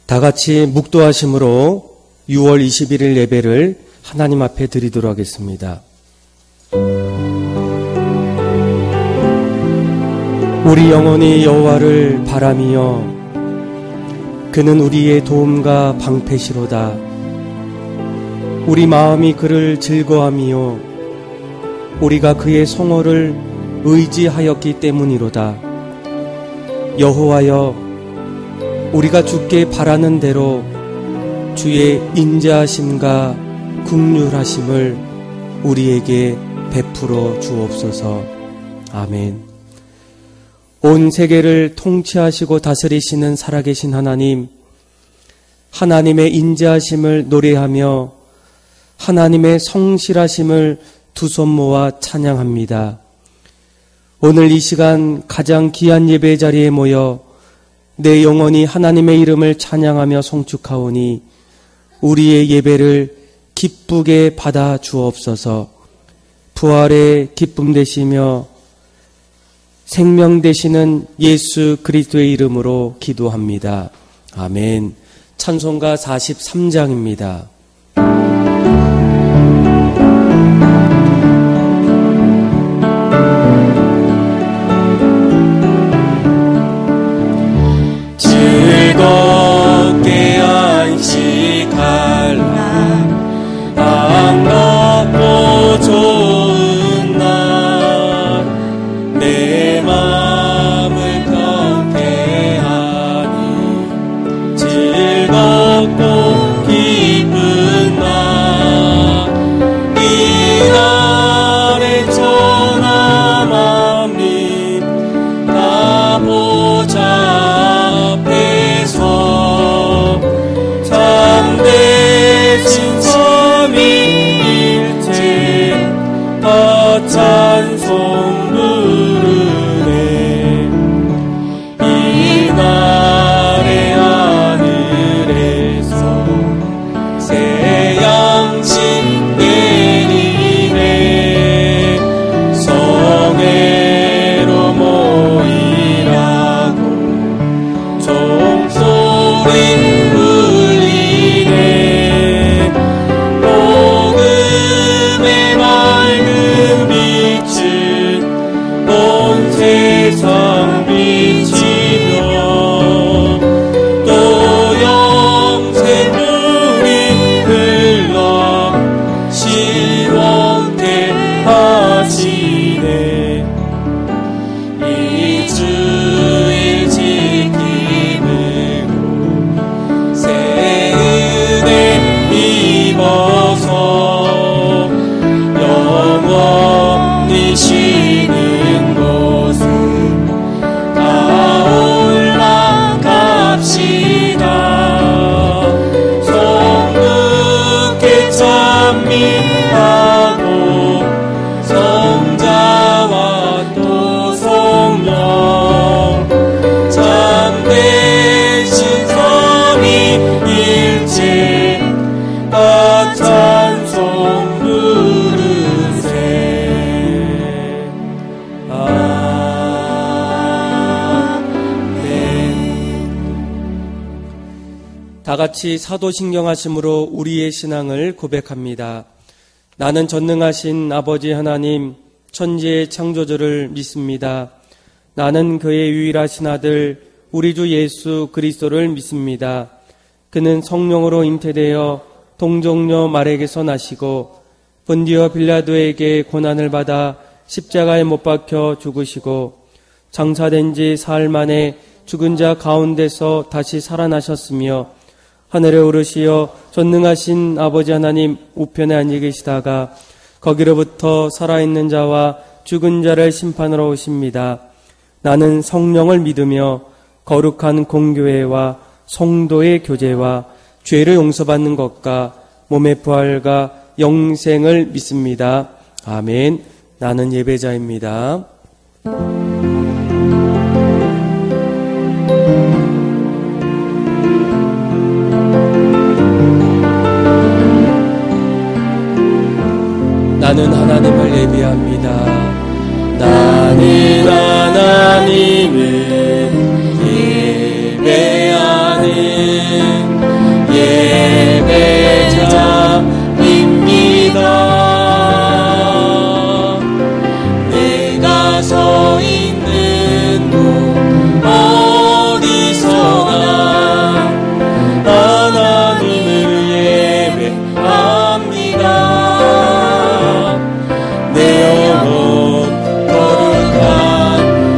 다 같이 묵도하심으로 6월 21일 예배를 하나님 앞에 드리도록 하겠습니다. 우리 영혼이 여호와를 바라미여 그는 우리의 도움과 방패시로다. 우리 마음이 그를 즐거워하미요 우리가 그의 성호를 의지하였기 때문이로다. 여호와여 우리가 주께 바라는 대로 주의 인자하심과 긍휼하심을 우리에게 베풀어 주옵소서. 아멘. 온 세계를 통치하시고 다스리시는 살아계신 하나님, 하나님의 인자하심을 노래하며 하나님의 성실하심을 두 손 모아 찬양합니다. 오늘 이 시간 가장 귀한 예배 자리에 모여 내 영혼이 하나님의 이름을 찬양하며 송축하오니 우리의 예배를 기쁘게 받아 주옵소서. 부활의 기쁨 되시며 생명 되시는 예수 그리스도의 이름으로 기도합니다. 아멘. 찬송가 43장입니다. 즐겁게 안식할 날 반갑고 좋은 날 내 마음을 경쾌하니 즐겁고 기쁜 날 이날의 천하 만민 다 보자 참되신 삼위일체 다 찬송 부르네. 이날의 하늘에서 새 양식 내리네. 성회로 모이라고 종소리 세상 비치며 또 영생 불이 흘러 시원케 하시네. 이 주일 지킴으로 새 은혜 입어서 영원히 쉬는 곳 성국에 찬미하고 성자와 또 성령 참되신 삼위일체 다 찬송 부르세. 다 같이 사도신경하심으로 우리의 신앙을 고백합니다. 나는 전능하신 아버지 하나님, 천지의 창조주를 믿습니다. 나는 그의 유일하신 아들, 우리 주 예수 그리스도를 믿습니다. 그는 성령으로 잉태되어 동정녀 마리아에게서 나시고 본디오 빌라도에게 고난을 받아 십자가에 못 박혀 죽으시고 장사된 지 사흘 만에 죽은 자 가운데서 다시 살아나셨으며 하늘에 오르시어 전능하신 아버지 하나님 우편에 앉아 계시다가 거기로부터 살아있는 자와 죽은 자를 심판하러 오십니다. 나는 성령을 믿으며 거룩한 공교회와 성도의 교제와 죄를 용서받는 것과 몸의 부활과 영생을 믿습니다. 아멘. 나는 예배자입니다. 나는 하나님을 예배합니다. 나는 하나님을 예배하는 예배자입니다. 내가 서 있는 곳 어디서나 하나님을 예배합니다. 내 영혼 거룩한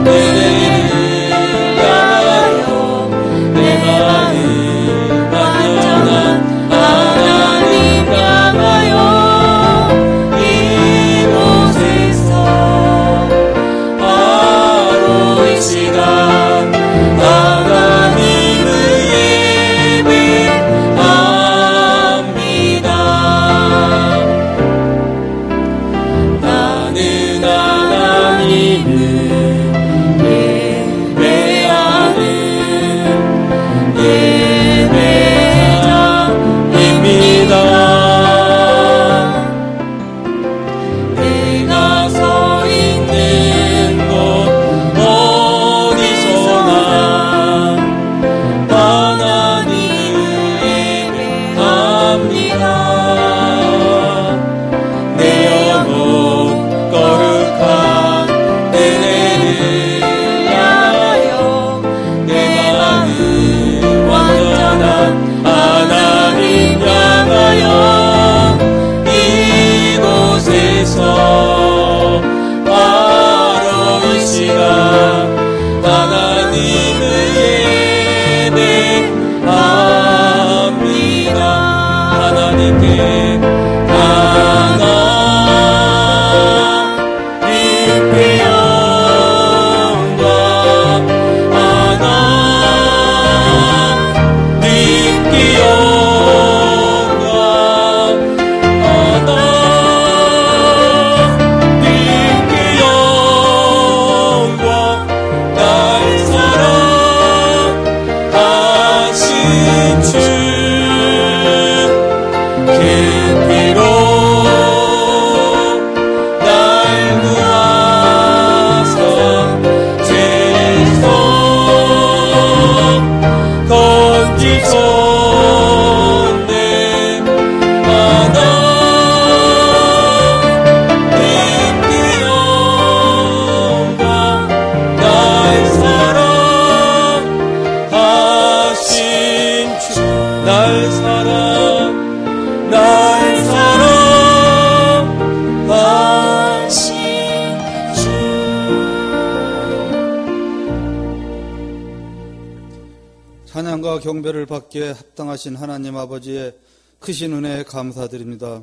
은혜를 향하여 내 마음 완전한 하나님 향하여 이곳에서 바로 이 시간 하나님을 예배합니다. 나는 하나님을 예배하는 예배자입니다. 내가 서 있는 곳 어디서나 하나님을 예배합니다. 내 영혼 거룩한 은혜를 향하여 내 마음 완전한 하나님 향하여 이곳에서 바로 이 시간 하나님을 예배합니다. 하나님께 하나님께 영광 하나님께 영광 하나님께 영광 날 사랑하신 주 깊이로 날 구하사 죄에서 건지셨네. 하나님께 영광 날 사랑하신 주 날 사랑하신 주. 찬양과 경배를 받기에 합당하신 하나님 아버지의 크신 은혜에 감사드립니다.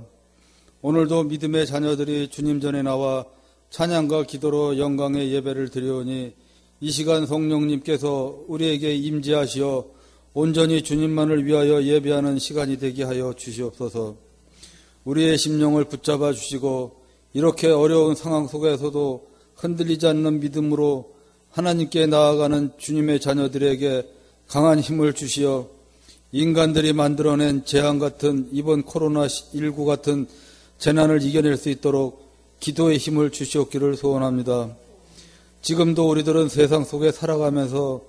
오늘도 믿음의 자녀들이 주님 전에 나와 찬양과 기도로 영광의 예배를 드리오니 이 시간 성령님께서 우리에게 임재하시어 온전히 주님만을 위하여 예배하는 시간이 되게 하여 주시옵소서. 우리의 심령을 붙잡아 주시고 이렇게 어려운 상황 속에서도 흔들리지 않는 믿음으로 하나님께 나아가는 주님의 자녀들에게 강한 힘을 주시어 인간들이 만들어낸 재앙 같은 이번 코로나19 같은 재난을 이겨낼 수 있도록 기도의 힘을 주시옵기를 소원합니다. 지금도 우리들은 세상 속에 살아가면서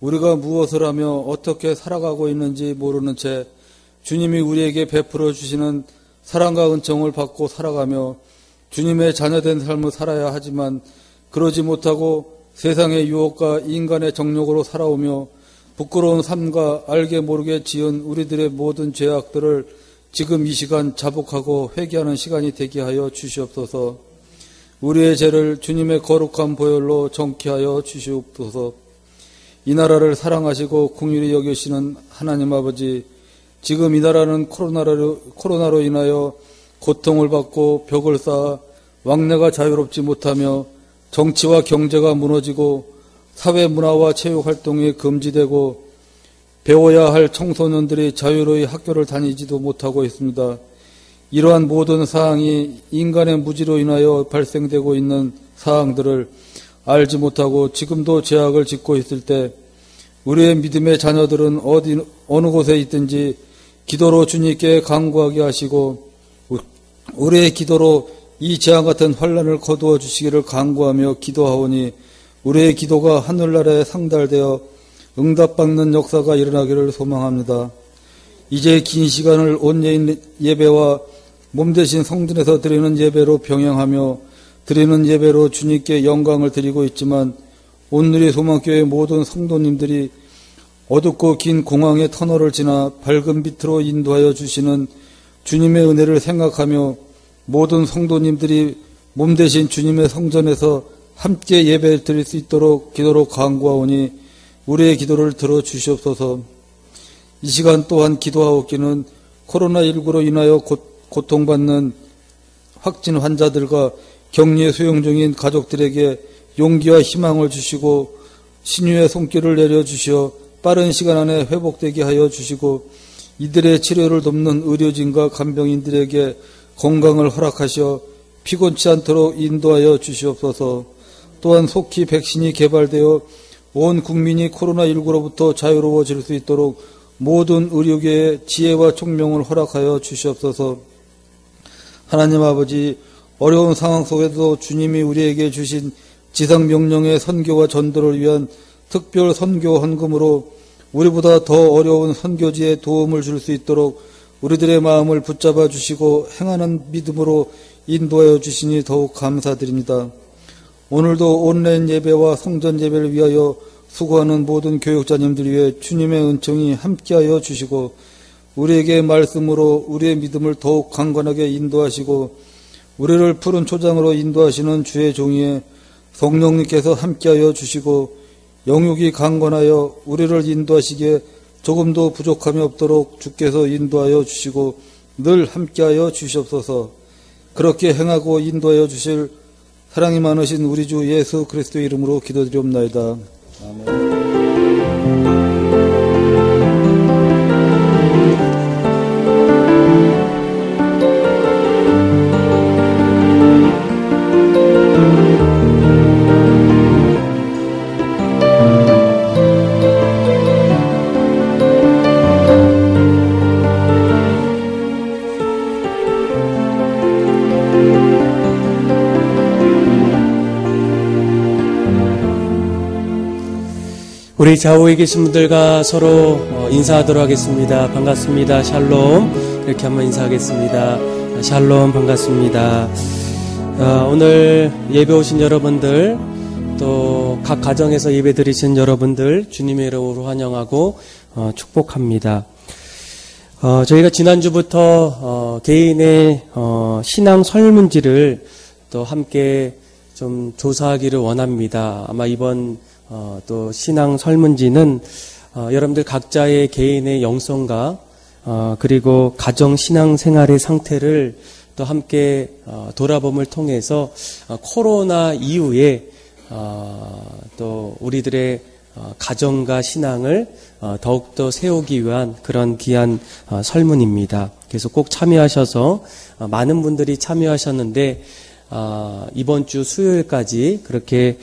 우리가 무엇을 하며 어떻게 살아가고 있는지 모르는 채 주님이 우리에게 베풀어 주시는 사랑과 은총을 받고 살아가며 주님의 자녀된 삶을 살아야 하지만 그러지 못하고 세상의 유혹과 인간의 정욕으로 살아오며 부끄러운 삶과 알게 모르게 지은 우리들의 모든 죄악들을 지금 이 시간 자복하고 회개하는 시간이 되게 하여 주시옵소서. 우리의 죄를 주님의 거룩한 보혈로 정케하여 주시옵소서. 이 나라를 사랑하시고 긍휼히 여기시는 하나님 아버지, 지금 이 나라는 코로나로 인하여 고통을 받고 벽을 쌓아 왕래가 자유롭지 못하며 정치와 경제가 무너지고 사회 문화와 체육 활동이 금지되고 배워야 할 청소년들이 자유로이 학교를 다니지도 못하고 있습니다. 이러한 모든 사항이 인간의 무지로 인하여 발생되고 있는 사항들을 알지 못하고 지금도 죄악을 짓고 있을 때 우리의 믿음의 자녀들은 어느 곳에 있든지 기도로 주님께 간구하게 하시고 우리의 기도로 이 재앙 같은 환난을 거두어 주시기를 간구하며 기도하오니 우리의 기도가 하늘나라에 상달되어 응답받는 역사가 일어나기를 소망합니다. 이제 긴 시간을 온예인 예배와 몸대신 성전에서 드리는 예배로 병행하며 드리는 예배로 주님께 영광을 드리고 있지만 온누리 소망교회 모든 성도님들이 어둡고 긴 공항의 터널을 지나 밝은 빛으로 인도하여 주시는 주님의 은혜를 생각하며 모든 성도님들이 몸대신 주님의 성전에서 함께 예배를 드릴 수 있도록 기도로 간구하오니 우리의 기도를 들어주시옵소서. 이 시간 또한 기도하옵기는 코로나19로 인하여 고통받는 확진 환자들과 격리에 수용 중인 가족들에게 용기와 희망을 주시고 신유의 손길을 내려주시어 빠른 시간 안에 회복되게 하여 주시고 이들의 치료를 돕는 의료진과 간병인들에게 건강을 허락하시어 피곤치 않도록 인도하여 주시옵소서. 또한 속히 백신이 개발되어 온 국민이 코로나19로부터 자유로워질 수 있도록 모든 의료계의 지혜와 총명을 허락하여 주시옵소서. 하나님 아버지, 어려운 상황 속에도 주님이 우리에게 주신 지상명령의 선교와 전도를 위한 특별 선교 헌금으로 우리보다 더 어려운 선교지에 도움을 줄 수 있도록 우리들의 마음을 붙잡아 주시고 행하는 믿음으로 인도하여 주시니 더욱 감사드립니다. 오늘도 온라인 예배와 성전 예배를 위하여 수고하는 모든 교육자님들 위해 주님의 은총이 함께하여 주시고 우리에게 말씀으로 우리의 믿음을 더욱 강건하게 인도하시고 우리를 푸른 초장으로 인도하시는 주의 종이에 성령님께서 함께하여 주시고 영육이 강건하여 우리를 인도하시기에 조금도 부족함이 없도록 주께서 인도하여 주시고 늘 함께하여 주시옵소서. 그렇게 행하고 인도하여 주실 사랑이 많으신 우리 주 예수 그리스도의 이름으로 기도드리옵나이다. 아멘. 우리 좌우에 계신 분들과 서로 인사하도록 하겠습니다. 반갑습니다. 샬롬. 이렇게 한번 인사하겠습니다. 샬롬, 반갑습니다. 오늘 예배 오신 여러분들, 또 각 가정에서 예배 드리신 여러분들 주님의 이름으로 환영하고 축복합니다. 저희가 지난주부터 개인의 신앙 설문지를 또 함께 좀 조사하기를 원합니다. 아마 이번 또 신앙 설문지는 여러분들 각자의 개인의 영성과 그리고 가정 신앙 생활의 상태를 또 함께 돌아봄을 통해서 코로나 이후에 또 우리들의 가정과 신앙을 더욱더 세우기 위한 그런 귀한 설문입니다. 그래서 꼭 참여하셔서 많은 분들이 참여하셨는데 이번 주 수요일까지 그렇게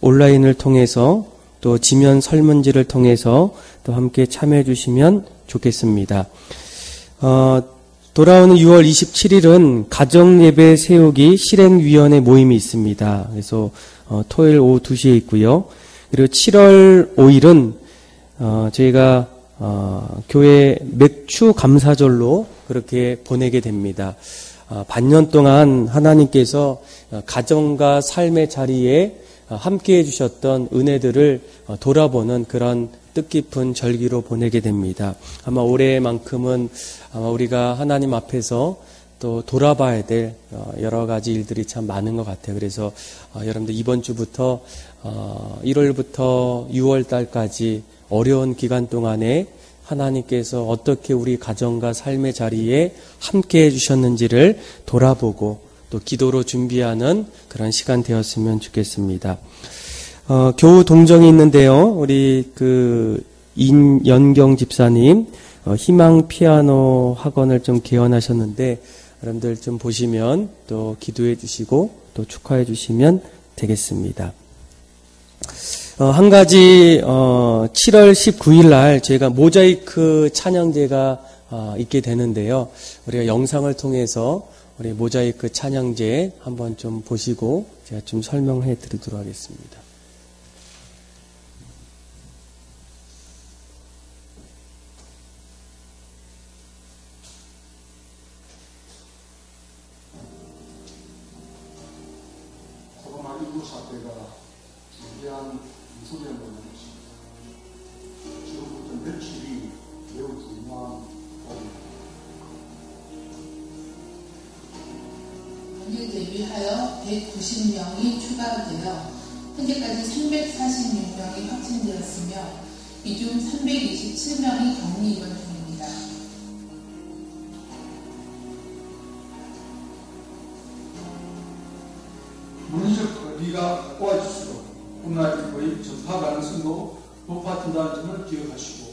온라인을 통해서 또 지면 설문지를 통해서 또 함께 참여해 주시면 좋겠습니다. 돌아오는 6월 27일은 가정예배 세우기 실행위원회 모임이 있습니다. 그래서 토요일 오후 2시에 있고요. 그리고 7월 5일은 저희가 교회 맥주 감사절로 그렇게 보내게 됩니다. 반년 동안 하나님께서 가정과 삶의 자리에 함께 해주셨던 은혜들을 돌아보는 그런 뜻깊은 절기로 보내게 됩니다. 아마 올해만큼은 아마 우리가 하나님 앞에서 또 돌아봐야 될 여러 가지 일들이 참 많은 것 같아요. 그래서 여러분들 이번 주부터 1월부터 6월 달까지 어려운 기간 동안에 하나님께서 어떻게 우리 가정과 삶의 자리에 함께 해주셨는지를 돌아보고 또 기도로 준비하는 그런 시간 되었으면 좋겠습니다. 교우 동정이 있는데요. 우리 인연경 집사님 희망 피아노 학원을 좀 개원하셨는데 여러분들 좀 보시면 또 기도해 주시고 또 축하해 주시면 되겠습니다. 한 가지 7월 19일 날 저희가 모자이크 찬양제가 있게 되는데요. 우리가 영상을 통해서 우리 모자이크 찬양제 한번 좀 보시고 제가 좀 설명해 드리도록 하겠습니다. 코로나19 사태가 무리한 소리를 보는 것입니다. 지금부터 며칠이 매우 중요한 때입니다. 오늘 대비하여 190명이 추가되어 현재까지 346명이 확진되었으며 이 중 327명이 격리 입원 중입니다. 물리적 거리가 가까워질수록 코로나19의 전파 가능성도 높아진다는 점을 기억하시고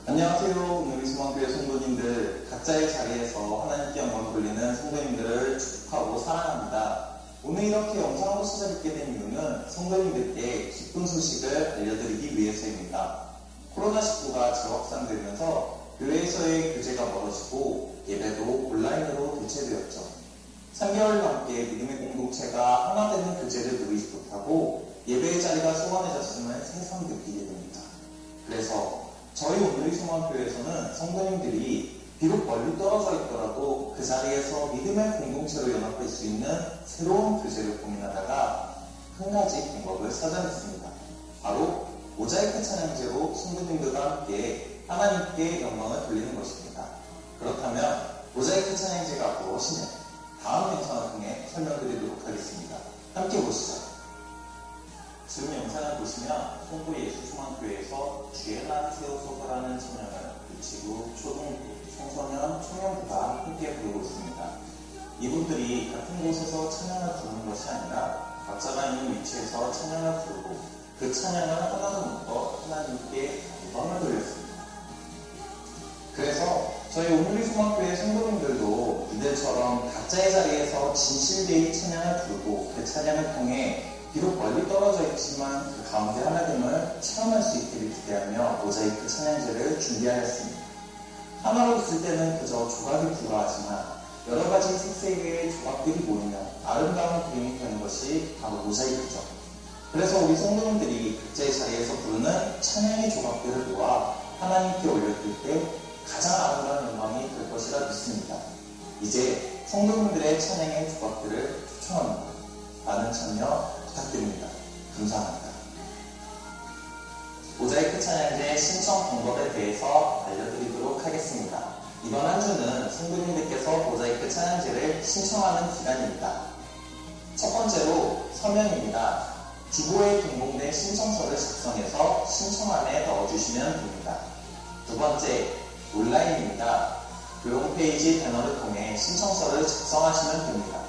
안녕하세요. 오늘 소망교회 성도님들, 각자의 자리에서 하나님께 영광 돌리는 성도님들을 축복하고 사랑합니다. 오늘 이렇게 영상으로 찾아뵙게 된 이유는 성도님들께 기쁜 소식을 알려드리기 위해서입니다. 코로나19가 재확산되면서 교회에서의 교제가 멀어지고 예배도 온라인으로 대체되었죠. 3개월 넘게 믿음의 공동체가 하나 되는 교제를 누리지 못하고 예배의 자리가 소원해졌음을 새삼 느끼게 됩니다. 그래서 저희 오늘의 소망교회에서는 성도님들이 비록 멀리 떨어져 있더라도 그 자리에서 믿음의 공동체로 연합할 수 있는 새로운 교제를 고민하다가 한 가지 방법을 찾아냈습니다. 바로 모자이크 찬양제로 성도님들과 함께 하나님께 영광을 돌리는 것입니다. 그렇다면 모자이크 찬양제가 무엇이냐? 다음 영상을 통해 설명드리도록 하겠습니다. 함께 보시죠. 지금 영상을 보시면 송도 예수소망교회에서 주엘라 세우소서라는 찬양을 유치부, 초등부, 청소년, 청년부가 함께 부르고 있습니다. 이분들이 같은 곳에서 찬양을 부르는 것이 아니라 각자가 있는 위치에서 찬양을 부르고 그 찬양을 하나로 묶어 하나님께 영광을 돌렸습니다. 그래서 저희 오늘의 소망교회 성도님들도 이들처럼 각자의 자리에서 진실되이 찬양을 부르고 그 찬양을 통해 비록 멀리 떨어져 있지만 그 가운데 하나님을 체험할 수 있기를 기대하며 모자이크 찬양제를 준비하였습니다. 하나로 있을 때는 그저 조각이 불과하지만 여러 가지 색색의 조각들이 모이면 아름다운 그림이 되는 것이 바로 모자이크죠. 그래서 우리 성도님들이 각자의 자리에서 부르는 찬양의 조각들을 모아 하나님께 올려드릴 때 가장 아름다운 영광이 될 것이라 믿습니다. 이제 성도님들의 찬양의 조각들을 초청합니다. 많은 참여 부탁드립니다. 감사합니다. 모자이크 찬양제 신청 방법에 대해서 알려드리도록 하겠습니다. 이번 한 주는 성도님들께서 모자이크 찬양제를 신청하는 기간입니다. 첫 번째로 서명입니다. 주보에 등록된 신청서를 작성해서 신청안에 넣어주시면 됩니다. 두 번째, 온라인입니다. 교회 홈페이지 배너를 통해 신청서를 작성하시면 됩니다.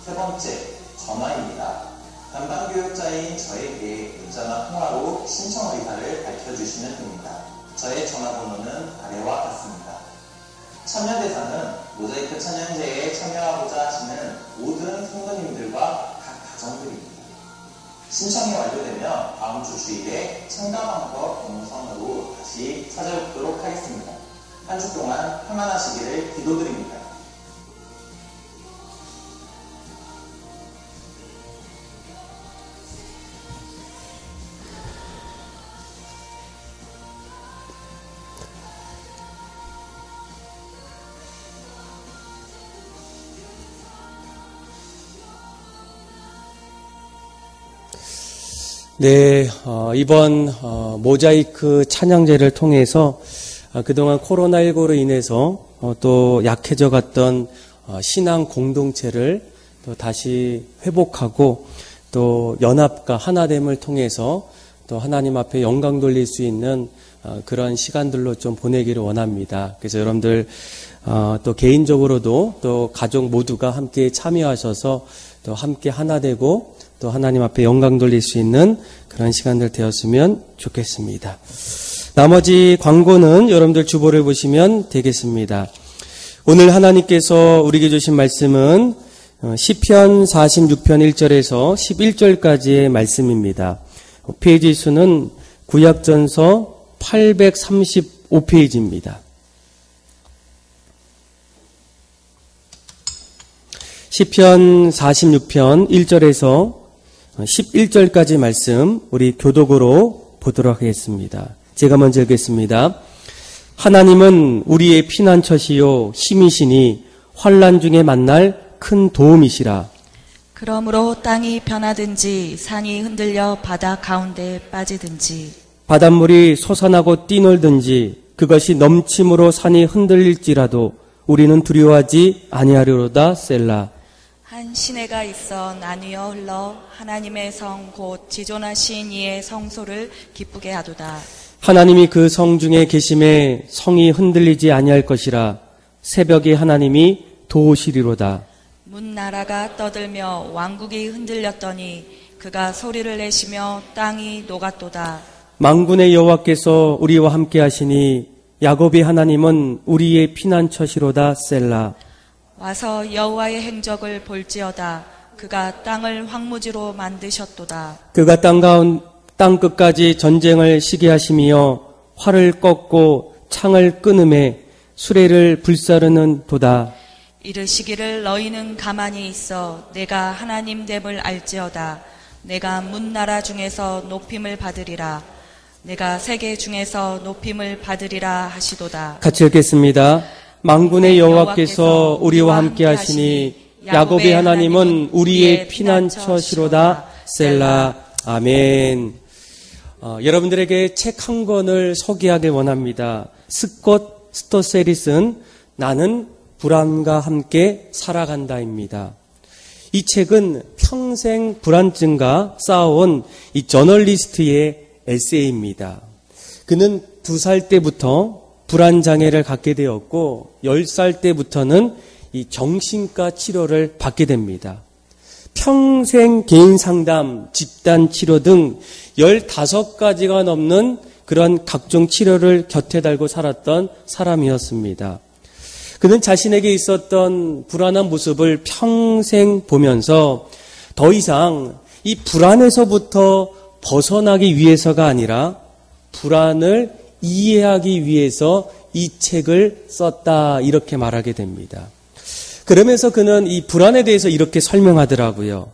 세 번째, 전화입니다. 담당교육자인 저에게 문자나 통화로 신청 의사를 밝혀주시면 됩니다. 저의 전화번호는 아래와 같습니다. 참여 대상은 모자이크 찬양제에 참여하고자 하시는 모든 성도님들과 각 가정들입니다. 신청이 완료되면 다음 주 주일에 참가 방법 영상으로 다시 찾아뵙도록 하겠습니다. 한 주 동안 평안하시기를 기도드립니다. 네, 이번 모자이크 찬양제를 통해서 그동안 코로나19로 인해서 또 약해져 갔던 신앙 공동체를 또 다시 회복하고 또 연합과 하나됨을 통해서 또 하나님 앞에 영광 돌릴 수 있는 그런 시간들로 좀 보내기를 원합니다. 그래서 여러분들 또 개인적으로도 또 가족 모두가 함께 참여하셔서 또 함께 하나 되고 또 하나님 앞에 영광 돌릴 수 있는 그런 시간들 되었으면 좋겠습니다. 나머지 광고는 여러분들 주보를 보시면 되겠습니다. 오늘 하나님께서 우리에게 주신 말씀은 시편 46편 1절에서 11절까지의 말씀입니다. 페이지 수는 구약전서 835페이지입니다. 시편 46편 1절에서 11절까지 말씀 우리 교독으로 보도록 하겠습니다. 제가 먼저 읽겠습니다. 하나님은 우리의 피난처시요 힘이시니 환난 중에 만날 큰 도움이시라. 그러므로 땅이 변하든지 산이 흔들려 바다 가운데에 빠지든지 바닷물이 솟아나고 뛰놀든지 그것이 넘침으로 산이 흔들릴지라도 우리는 두려워하지 아니하리로다. 셀라. 한 시내가 있어 나뉘어 흘러 하나님의 성 곧 지존하신 이의 성소를 기쁘게 하도다. 하나님이 그 성 중에 계심에 성이 흔들리지 아니할 것이라. 새벽에 하나님이 도우시리로다. 문나라가 떠들며 왕국이 흔들렸더니 그가 소리를 내시며 땅이 녹았도다. 만군의 여호와께서 우리와 함께 하시니 야곱의 하나님은 우리의 피난처시로다. 셀라. 와서 여호와의 행적을 볼지어다. 그가 땅을 황무지로 만드셨도다. 그가 땅 끝까지 전쟁을 시게 하시며 활을 꺾고 창을 끊음에 수레를 불사르는 도다. 이르시기를 너희는 가만히 있어 내가 하나님 됨을 알지어다. 내가 문나라 중에서 높임을 받으리라. 내가 세계 중에서 높임을 받으리라 하시도다. 같이 읽겠습니다. 만군의 여호와께서 우리와 함께 하시니 야곱의 하나님은 우리의 피난처시로다. 셀라. 아멘. 여러분들에게 책 한 권을 소개하길 원합니다. 스콧 스토세리슨 나는 불안과 함께 살아간다입니다. 이 책은 평생 불안증과 싸워온 이 저널리스트의 에세이입니다. 그는 2살 때부터 불안장애를 갖게 되었고 10살 때부터는 이 정신과 치료를 받게 됩니다. 평생 개인 상담, 집단 치료 등 15가지가 넘는 그런 각종 치료를 곁에 달고 살았던 사람이었습니다. 그는 자신에게 있었던 불안한 모습을 평생 보면서 더 이상 이 불안에서부터 벗어나기 위해서가 아니라 불안을 이해하기 위해서 이 책을 썼다 이렇게 말하게 됩니다. 그러면서 그는 이 불안에 대해서 이렇게 설명하더라고요.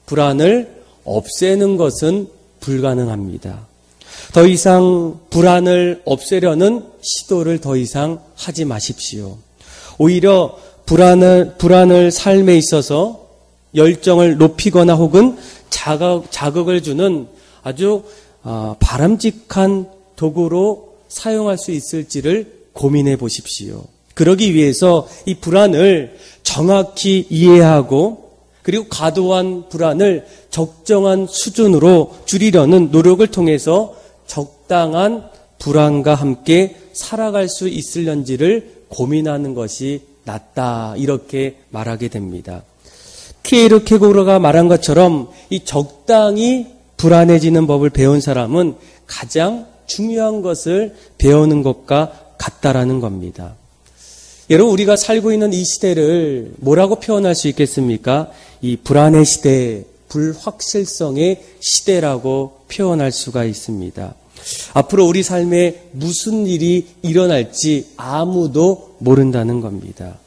불안을 없애는 것은 불가능합니다. 더 이상 불안을 없애려는 시도를 더 이상 하지 마십시오. 오히려 불안을 삶에 있어서 열정을 높이거나 혹은 자극을 주는 아주 바람직한 도구로 사용할 수 있을지를 고민해 보십시오. 그러기 위해서 이 불안을 정확히 이해하고 그리고 과도한 불안을 적정한 수준으로 줄이려는 노력을 통해서 적당한 불안과 함께 살아갈 수 있을런지를 고민하는 것이 낫다 이렇게 말하게 됩니다. 키에르케고르가 말한 것처럼 이 적당히 불안해지는 법을 배운 사람은 가장 중요한 것을 배우는 것과 같다라는 겁니다. 여러분 우리가 살고 있는 이 시대를 뭐라고 표현할 수 있겠습니까? 이 불안의 시대, 불확실성의 시대라고 표현할 수가 있습니다. 앞으로 우리 삶에 무슨 일이 일어날지 아무도 모른다는 겁니다.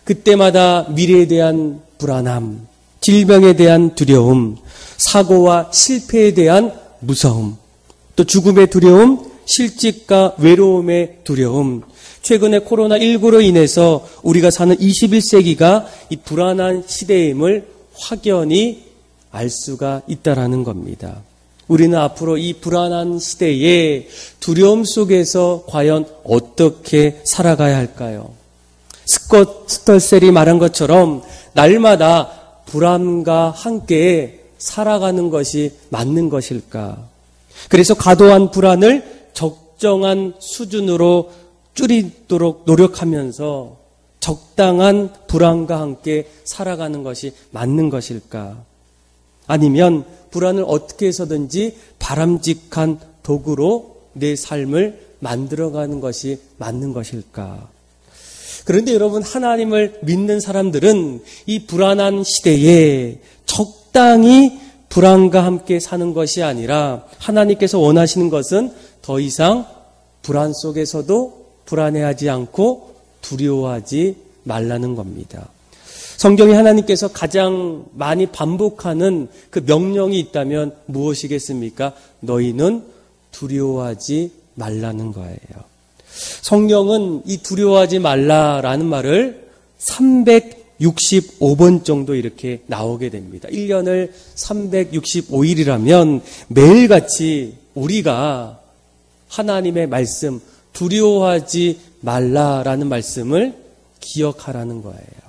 그때마다 미래에 대한 불안함, 질병에 대한 두려움, 사고와 실패에 대한 무서움, 또 죽음의 두려움, 실직과 외로움의 두려움, 최근에 코로나19로 인해서 우리가 사는 21세기가 이 불안한 시대임을 확연히 알 수가 있다라는 겁니다. 우리는 앞으로 이 불안한 시대에 두려움 속에서 과연 어떻게 살아가야 할까요? 스콧 스털셀이 말한 것처럼 날마다 불안과 함께 살아가는 것이 맞는 것일까? 그래서 과도한 불안을 적정한 수준으로 줄이도록 노력하면서 적당한 불안과 함께 살아가는 것이 맞는 것일까? 아니면 불안을 어떻게 해서든지 바람직한 도구로 내 삶을 만들어가는 것이 맞는 것일까? 그런데 여러분, 하나님을 믿는 사람들은 이 불안한 시대에 적당히 불안과 함께 사는 것이 아니라 하나님께서 원하시는 것은 더 이상 불안 속에서도 불안해하지 않고 두려워하지 말라는 겁니다. 성경에 하나님께서 가장 많이 반복하는 그 명령이 있다면 무엇이겠습니까? 너희는 두려워하지 말라는 거예요. 성경은 이 두려워하지 말라라는 말을 365번 정도 이렇게 나오게 됩니다. 1년을 365일이라면 매일같이 우리가 하나님의 말씀, 두려워하지 말라라는 말씀을 기억하라는 거예요.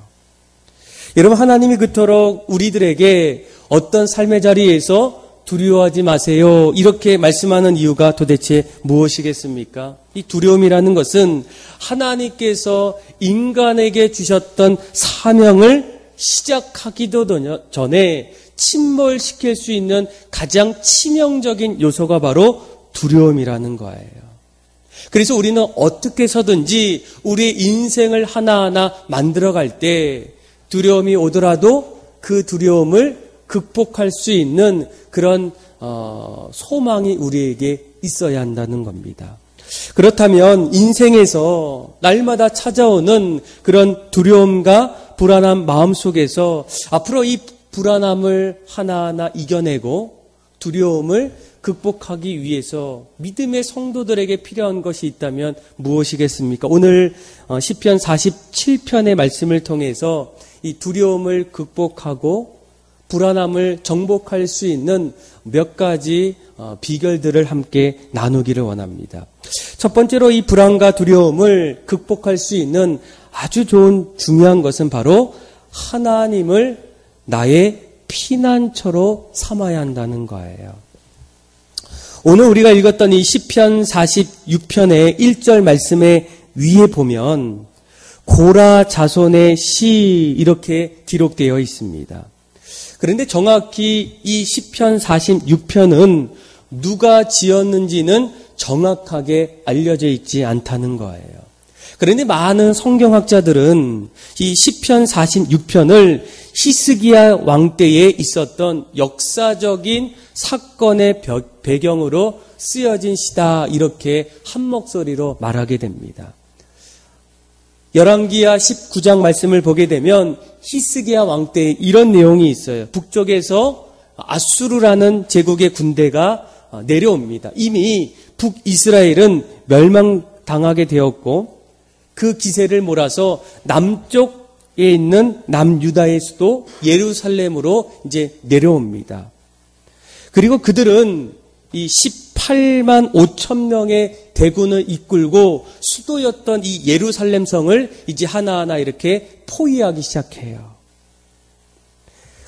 여러분, 하나님이 그토록 우리들에게 어떤 삶의 자리에서 두려워하지 마세요 이렇게 말씀하는 이유가 도대체 무엇이겠습니까? 이 두려움이라는 것은 하나님께서 인간에게 주셨던 사명을 시작하기도 전에 침몰시킬 수 있는 가장 치명적인 요소가 바로 두려움이라는 거예요. 그래서 우리는 어떻게 해서든지 우리의 인생을 하나하나 만들어갈 때 두려움이 오더라도 그 두려움을 극복할 수 있는 그런 소망이 우리에게 있어야 한다는 겁니다. 그렇다면 인생에서 날마다 찾아오는 그런 두려움과 불안한 마음 속에서 앞으로 이 불안함을 하나하나 이겨내고 두려움을 극복하기 위해서 믿음의 성도들에게 필요한 것이 있다면 무엇이겠습니까? 오늘 시편 47편의 말씀을 통해서 이 두려움을 극복하고 불안함을 정복할 수 있는 몇 가지 비결들을 함께 나누기를 원합니다. 첫 번째로 이 불안과 두려움을 극복할 수 있는 아주 중요한 것은 바로 하나님을 나의 피난처로 삼아야 한다는 거예요. 오늘 우리가 읽었던 이 시편 46편의 1절 말씀의 위에 보면 고라 자손의 시 이렇게 기록되어 있습니다. 그런데 정확히 이 시편 46편은 누가 지었는지는 정확하게 알려져 있지 않다는 거예요. 그런데 많은 성경학자들은 이 시편 46편을 히스기야 왕 때에 있었던 역사적인 사건의 배경으로 쓰여진 시다 이렇게 한 목소리로 말하게 됩니다. 열왕기하 19장 말씀을 보게 되면 히스기야 왕 때 이런 내용이 있어요. 북쪽에서 아수르라는 제국의 군대가 내려옵니다. 이미 북이스라엘은 멸망당하게 되었고 그 기세를 몰아서 남쪽에 있는 남유다의 수도 예루살렘으로 이제 내려옵니다. 그리고 그들은 이 18만 5천 명의 대군을 이끌고 수도였던 이 예루살렘 성을 이제 하나하나 이렇게 포위하기 시작해요.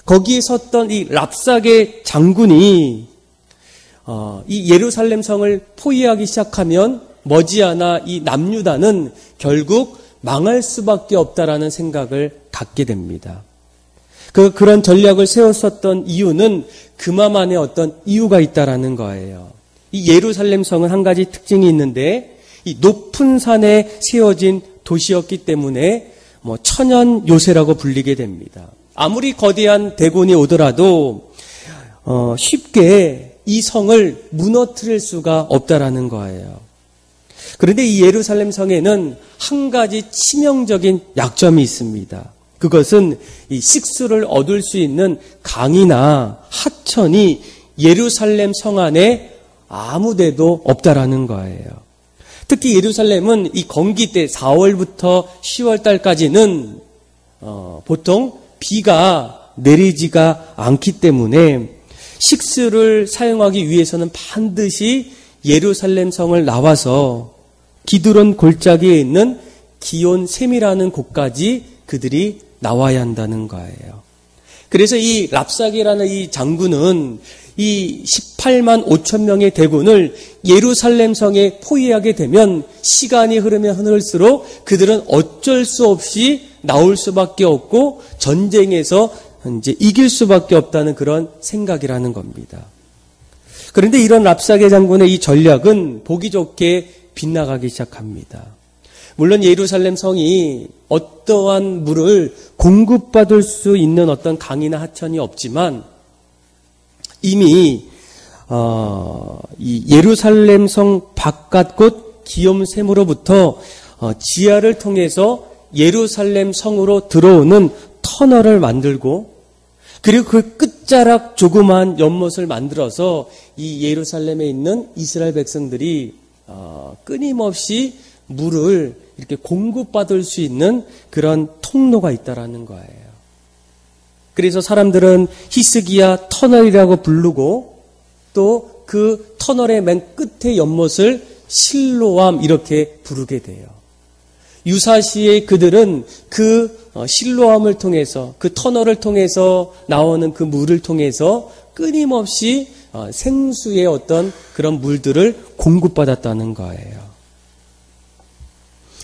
거기에 섰던 이 랍삭의 장군이 이 예루살렘 성을 포위하기 시작하면 머지않아 이 남유다는 결국 망할 수밖에 없다라는 생각을 갖게 됩니다. 그런 전략을 세웠었던 이유는 그만의 어떤 이유가 있다라는 거예요. 이 예루살렘 성은 한 가지 특징이 있는데 이 높은 산에 세워진 도시였기 때문에 천연 요새라고 불리게 됩니다. 아무리 거대한 대군이 오더라도 쉽게 이 성을 무너뜨릴 수가 없다라는 거예요. 그런데 이 예루살렘 성에는 한 가지 치명적인 약점이 있습니다. 그것은 이 식수를 얻을 수 있는 강이나 하천이 예루살렘 성 안에 아무데도 없다라는 거예요. 특히 예루살렘은 이 건기 때 4월부터 10월 달까지는 보통 비가 내리지가 않기 때문에 식수를 사용하기 위해서는 반드시 예루살렘 성을 나와서 기드론 골짜기에 있는 기온 셈이라는 곳까지 그들이 나와야 한다는 거예요. 그래서 이 랍사게라는 이 장군은 이 18만 5천 명의 대군을 예루살렘 성에 포위하게 되면 시간이 흐르면 흐를수록 그들은 어쩔 수 없이 나올 수밖에 없고 전쟁에서 이제 이길 수밖에 없다는 그런 생각이라는 겁니다. 그런데 이런 랍사게 장군의 이 전략은 보기 좋게 빗나가기 시작합니다. 물론 예루살렘 성이 어떠한 물을 공급받을 수 있는 어떤 강이나 하천이 없지만 이미 이 예루살렘 성 바깥곳 기욤샘으로부터 지하를 통해서 예루살렘 성으로 들어오는 터널을 만들고 그리고 그 끝자락 조그마한 연못을 만들어서 이 예루살렘에 있는 이스라엘 백성들이 끊임없이 물을 이렇게 공급받을 수 있는 그런 통로가 있다라는 거예요. 그래서 사람들은 히스기야 터널이라고 부르고 또 그 터널의 맨 끝에 연못을 실로암 이렇게 부르게 돼요. 유사시에 그들은 그 실로암을 통해서 그 터널을 통해서 나오는 그 물을 통해서 끊임없이 생수의 어떤 그런 물들을 공급받았다는 거예요.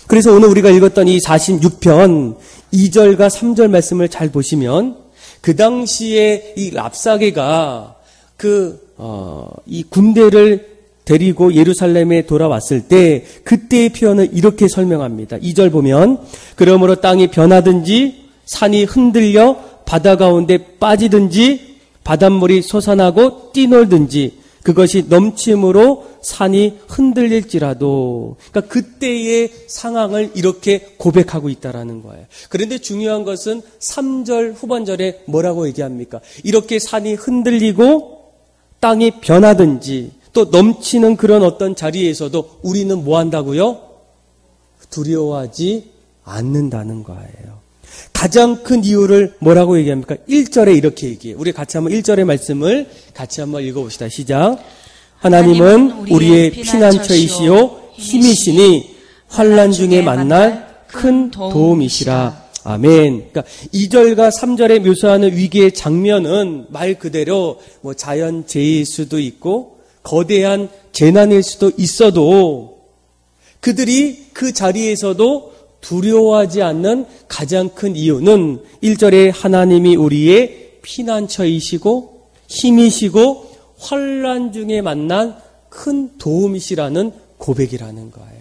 그래서 오늘 우리가 읽었던 이 46편 2절과 3절 말씀을 잘 보시면 그 당시에 이 랍사게가 이 군대를 데리고 예루살렘에 돌아왔을 때 그때의 표현을 이렇게 설명합니다. 2절 보면 그러므로 땅이 변하든지 산이 흔들려 바다 가운데 빠지든지 바닷물이 솟아나고 뛰놀든지 그것이 넘침으로 산이 흔들릴지라도 그러니까 그때의 상황을 이렇게 고백하고 있다라는 거예요. 그런데 중요한 것은 3절 후반절에 뭐라고 얘기합니까? 이렇게 산이 흔들리고 땅이 변하든지 또 넘치는 그런 어떤 자리에서도 우리는 뭐 한다고요? 두려워하지 않는다는 거예요. 가장 큰 이유를 뭐라고 얘기합니까? 1절에 이렇게 얘기해요. 우리 같이 한번 1절의 말씀을 같이 한번 읽어봅시다. 시작. 하나님은 우리의 피난처이시요 힘이시니 환난 중에 만날 큰 도움이시라. 아멘. 그러니까 2절과 3절에 묘사하는 위기의 장면은 말 그대로 뭐 자연재해일 수도 있고 거대한 재난일 수도 있어도 그들이 그 자리에서도 두려워하지 않는 가장 큰 이유는 1절에 하나님이 우리의 피난처이시고 힘이시고 환난 중에 만난 큰 도움이시라는 고백이라는 거예요.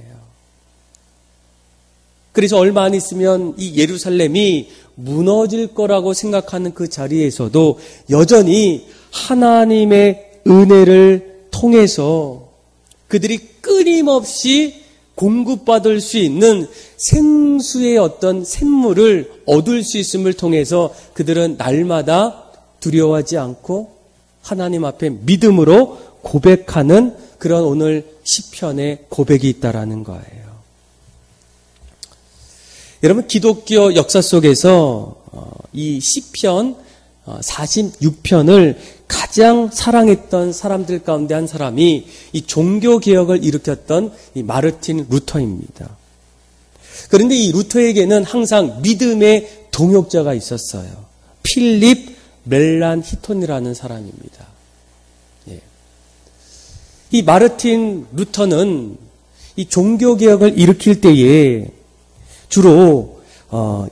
그래서 얼마 안 있으면 이 예루살렘이 무너질 거라고 생각하는 그 자리에서도 여전히 하나님의 은혜를 통해서 그들이 끊임없이 공급받을 수 있는 생수의 어떤 샘물을 얻을 수 있음을 통해서 그들은 날마다 두려워하지 않고 하나님 앞에 믿음으로 고백하는 그런 오늘 시편의 고백이 있다라는 거예요. 여러분 기독교 역사 속에서 이 시편 46편을 가장 사랑했던 사람들 가운데 한 사람이 이 종교개혁을 일으켰던 이 마르틴 루터입니다. 그런데 이 루터에게는 항상 믿음의 동역자가 있었어요. 필립 멜란히톤이라는 사람입니다. 예. 이 마르틴 루터는 이 종교개혁을 일으킬 때에 주로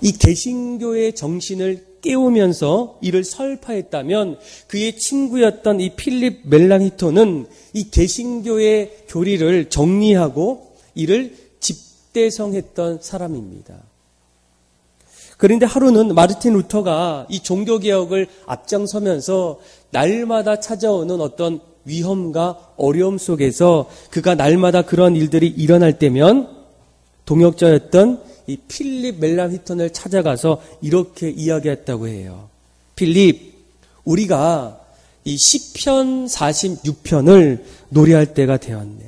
이 개신교의 정신을 깨우면서 이를 설파했다면 그의 친구였던 이 필립 멜란히톤은 이 개신교의 교리를 정리하고 이를 집대성했던 사람입니다. 그런데 하루는 마르틴 루터가 이 종교개혁을 앞장서면서 날마다 찾아오는 어떤 위험과 어려움 속에서 그가 날마다 그런 일들이 일어날 때면 동역자였던 이 필립 멜란히톤을 찾아가서 이렇게 이야기했다고 해요. 필립, 우리가 이 시편 46편을 노래할 때가 되었네.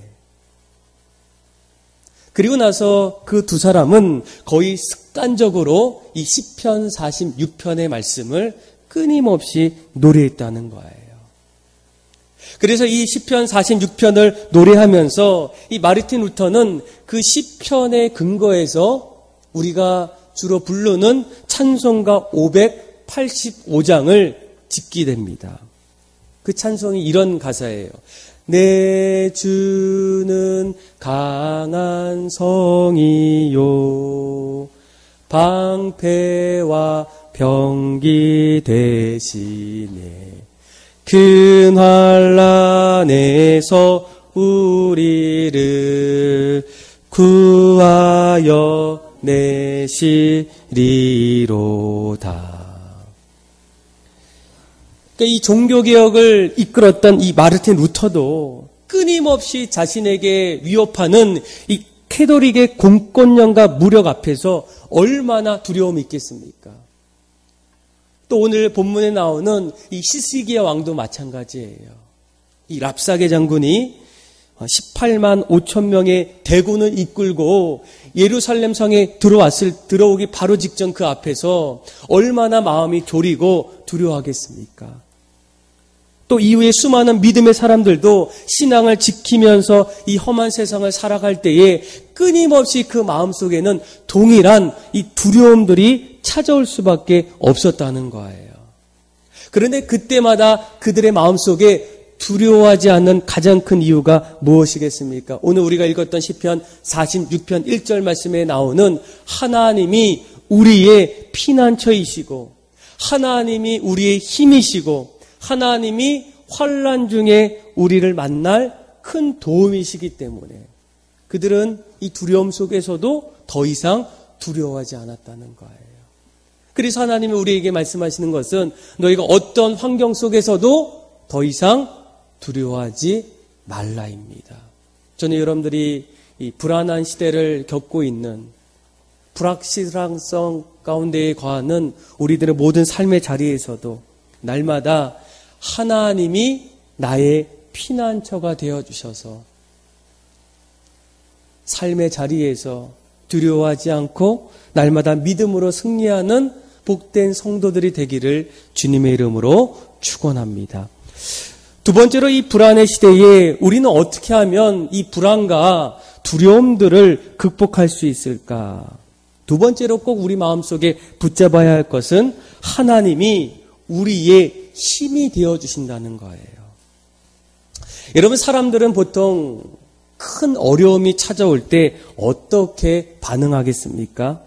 그리고 나서 그 두 사람은 거의 습관적으로 이 시편 46편의 말씀을 끊임없이 노래했다는 거예요. 그래서 이 시편 46편을 노래하면서 이 마르틴 루터는 그 시편의 근거에서 우리가 주로 부르는 찬송가 585장을 짓게 됩니다. 그 찬송이 이런 가사예요. 내 주는 강한 성이요 방패와 병기 대신에 큰 환난에서 우리를 구하여 내시리로다. 그러니까 이 종교개혁을 이끌었던 이 마르틴 루터도 끊임없이 자신에게 위협하는 이 캐톨릭의 공권력과 무력 앞에서 얼마나 두려움이 있겠습니까? 또 오늘 본문에 나오는 이 시스기야 왕도 마찬가지예요. 이 랍사게 장군이 18만 5천 명의 대군을 이끌고 예루살렘 성에 들어오기 바로 직전 그 앞에서 얼마나 마음이 졸이고 두려워하겠습니까? 또 이후에 수많은 믿음의 사람들도 신앙을 지키면서 이 험한 세상을 살아갈 때에 끊임없이 그 마음속에는 동일한 이 두려움들이 찾아올 수밖에 없었다는 거예요. 그런데 그때마다 그들의 마음속에 두려워하지 않는 가장 큰 이유가 무엇이겠습니까? 오늘 우리가 읽었던 시편 46편 1절 말씀에 나오는 하나님이 우리의 피난처이시고 하나님이 우리의 힘이시고 하나님이 환난 중에 우리를 만날 큰 도움이시기 때문에 그들은 이 두려움 속에서도 더 이상 두려워하지 않았다는 거예요. 그래서 하나님이 우리에게 말씀하시는 것은 너희가 어떤 환경 속에서도 더 이상 두려워하지 말라입니다. 저는 여러분들이 이 불안한 시대를 겪고 있는 불확실성 가운데에 거하는 우리들의 모든 삶의 자리에서도 날마다 하나님이 나의 피난처가 되어주셔서 삶의 자리에서 두려워하지 않고 날마다 믿음으로 승리하는 복된 성도들이 되기를 주님의 이름으로 축원합니다. 두 번째로 이 불안의 시대에 우리는 어떻게 하면 이 불안과 두려움들을 극복할 수 있을까? 두 번째로 꼭 우리 마음속에 붙잡아야 할 것은 하나님이 우리의 힘이 되어주신다는 거예요. 여러분, 사람들은 보통 큰 어려움이 찾아올 때 어떻게 반응하겠습니까?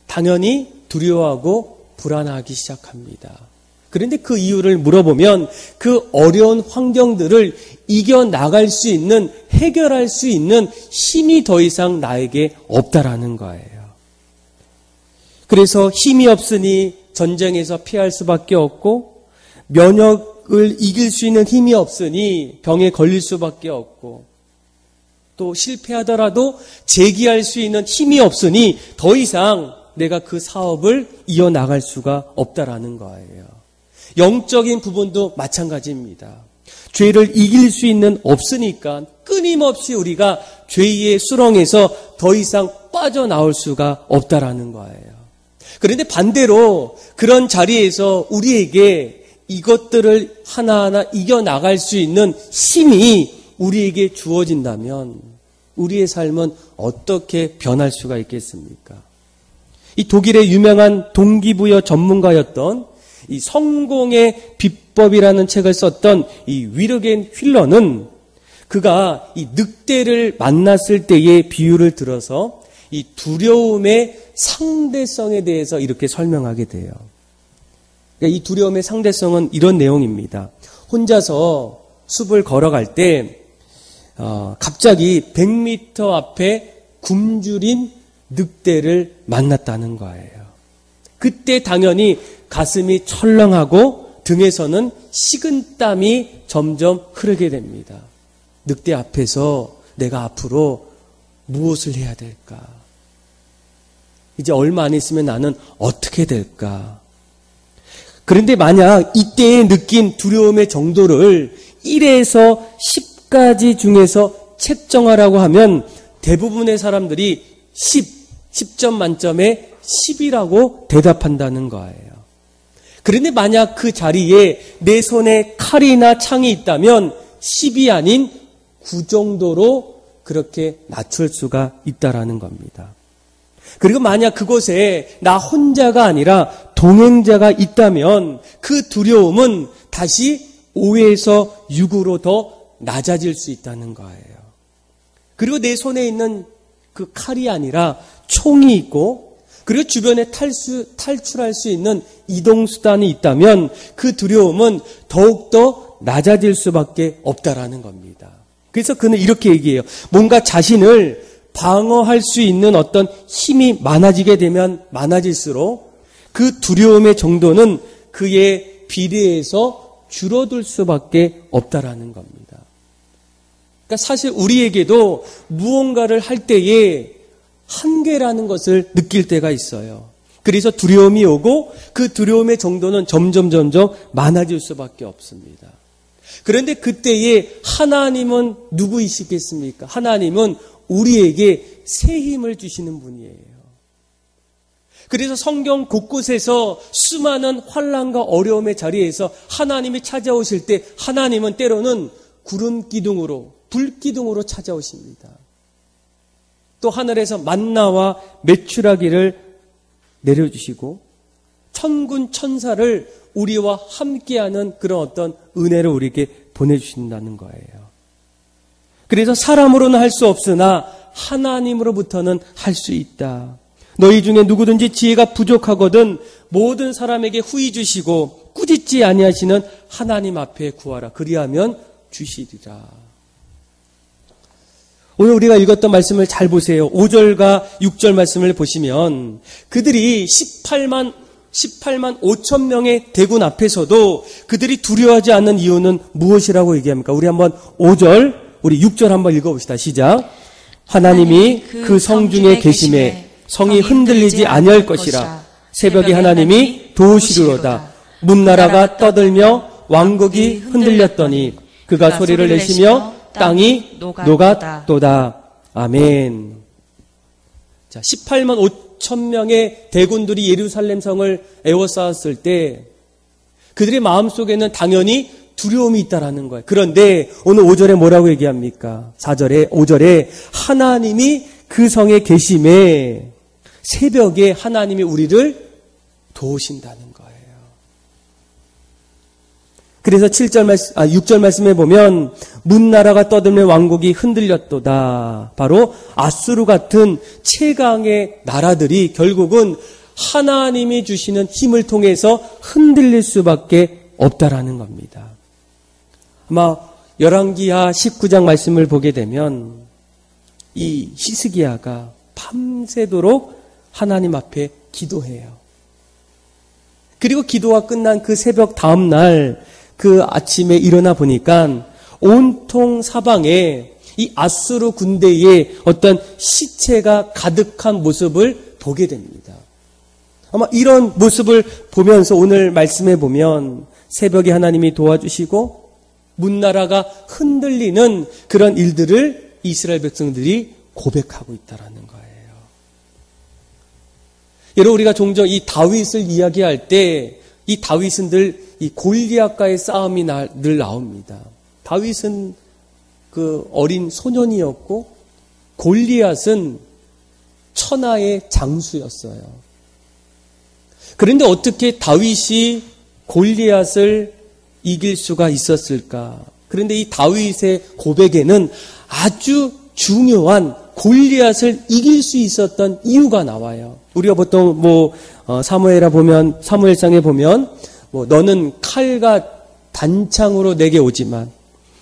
당연히 두려워하고 불안하기 시작합니다. 그런데 그 이유를 물어보면 그 어려운 환경들을 이겨나갈 수 있는, 해결할 수 있는 힘이 더 이상 나에게 없다라는 거예요. 그래서 힘이 없으니 전쟁에서 피할 수밖에 없고, 면역을 이길 수 있는 힘이 없으니 병에 걸릴 수밖에 없고, 또 실패하더라도 재기할 수 있는 힘이 없으니 더 이상 내가 그 사업을 이어나갈 수가 없다라는 거예요. 영적인 부분도 마찬가지입니다. 죄를 이길 수 있는 없으니까 끊임없이 우리가 죄의 수렁에서 더 이상 빠져나올 수가 없다라는 거예요. 그런데 반대로 그런 자리에서 우리에게 이것들을 하나하나 이겨나갈 수 있는 힘이 우리에게 주어진다면 우리의 삶은 어떻게 변할 수가 있겠습니까? 이 독일의 유명한 동기부여 전문가였던 이 성공의 비법이라는 책을 썼던 이 위르겐 휠러는 그가 이 늑대를 만났을 때의 비유를 들어서 이 두려움의 상대성에 대해서 이렇게 설명하게 돼요. 그러니까 이 두려움의 상대성은 이런 내용입니다. 혼자서 숲을 걸어갈 때 갑자기 100m 앞에 굶주린 늑대를 만났다는 거예요. 그때 당연히 가슴이 철렁하고 등에서는 식은땀이 점점 흐르게 됩니다. 늑대 앞에서 내가 앞으로 무엇을 해야 될까? 이제 얼마 안 있으면 나는 어떻게 될까? 그런데 만약 이때에 느낀 두려움의 정도를 1에서 10까지 중에서 책정하라고 하면 대부분의 사람들이 10점 만점에 10이라고 대답한다는 거예요. 그런데 만약 그 자리에 내 손에 칼이나 창이 있다면 10이 아닌 9 정도로 그렇게 낮출 수가 있다라는 겁니다. 그리고 만약 그곳에 나 혼자가 아니라 동행자가 있다면 그 두려움은 다시 5에서 6으로 더 낮아질 수 있다는 거예요. 그리고 내 손에 있는 그 칼이 아니라 총이 있고 그리고 주변에 탈출할 수 있는 이동수단이 있다면 그 두려움은 더욱더 낮아질 수밖에 없다라는 겁니다. 그래서 그는 이렇게 얘기해요. 뭔가 자신을 방어할 수 있는 어떤 힘이 많아지게 되면 많아질수록 그 두려움의 정도는 그에 비례해서 줄어들 수밖에 없다라는 겁니다. 그러니까 사실 우리에게도 무언가를 할 때에 한계라는 것을 느낄 때가 있어요. 그래서 두려움이 오고 그 두려움의 정도는 점점 많아질 수밖에 없습니다. 그런데 그때에 하나님은 누구이시겠습니까? 하나님은 우리에게 새 힘을 주시는 분이에요. 그래서 성경 곳곳에서 수많은 환난과 어려움의 자리에서 하나님이 찾아오실 때 하나님은 때로는 구름 기둥으로 불기둥으로 찾아오십니다. 또 하늘에서 만나와 메추라기를 내려주시고 천군 천사를 우리와 함께하는 그런 어떤 은혜를 우리에게 보내주신다는 거예요. 그래서 사람으로는 할 수 없으나 하나님으로부터는 할 수 있다. 너희 중에 누구든지 지혜가 부족하거든 모든 사람에게 후히 주시고 꾸짖지 아니하시는 하나님 앞에 구하라. 그리하면 주시리라. 오늘 우리가 읽었던 말씀을 잘 보세요. 5절과 6절 말씀을 보시면 그들이 18만 5천 명의 대군 앞에서도 그들이 두려워하지 않는 이유는 무엇이라고 얘기합니까? 우리 한번 5절, 우리 6절 한번 읽어봅시다. 시작. 하나님이 그 성 중에 계심에 성이 흔들리지 아니할 것이라. 새벽에 하나님이 도우시리로다. 문나라가 떠들며 왕국이 흔들렸더니 그가 소리를 내시며 땅이 녹았도다. 아멘. 자, 18만 5천 명의 대군들이 예루살렘 성을 에워싸았을 때 그들의 마음속에는 당연히 두려움이 있다라는 거예요. 그런데 오늘 5절에 뭐라고 얘기합니까? 5절에 하나님이 그 성에 계심에 새벽에 하나님이 우리를 도우신다는 거예요. 그래서 6절 말씀에 보면 문나라가 떠들며 왕국이 흔들렸도다. 바로 아수르 같은 최강의 나라들이 결국은 하나님이 주시는 힘을 통해서 흔들릴 수밖에 없다라는 겁니다. 아마 열왕기하 19장 말씀을 보게 되면 이 히스기야가 밤새도록 하나님 앞에 기도해요. 그리고 기도가 끝난 그 새벽 다음 날 그 아침에 일어나 보니까 온통 사방에 이 아수르 군대의 어떤 시체가 가득한 모습을 보게 됩니다. 아마 이런 모습을 보면서 오늘 말씀해 보면 새벽에 하나님이 도와주시고 문나라가 흔들리는 그런 일들을 이스라엘 백성들이 고백하고 있다라는 거예요. 여러분 우리가 종종 이 다윗을 이야기할 때 이 다윗은 늘 이 골리앗과의 싸움이 늘 나옵니다. 다윗은 그 어린 소년이었고 골리앗은 천하의 장수였어요. 그런데 어떻게 다윗이 골리앗을 이길 수가 있었을까? 그런데 이 다윗의 고백에는 아주 중요한 골리앗을 이길 수 있었던 이유가 나와요. 우리가 보통 사무엘상에 보면 너는 칼과 단창으로 내게 오지만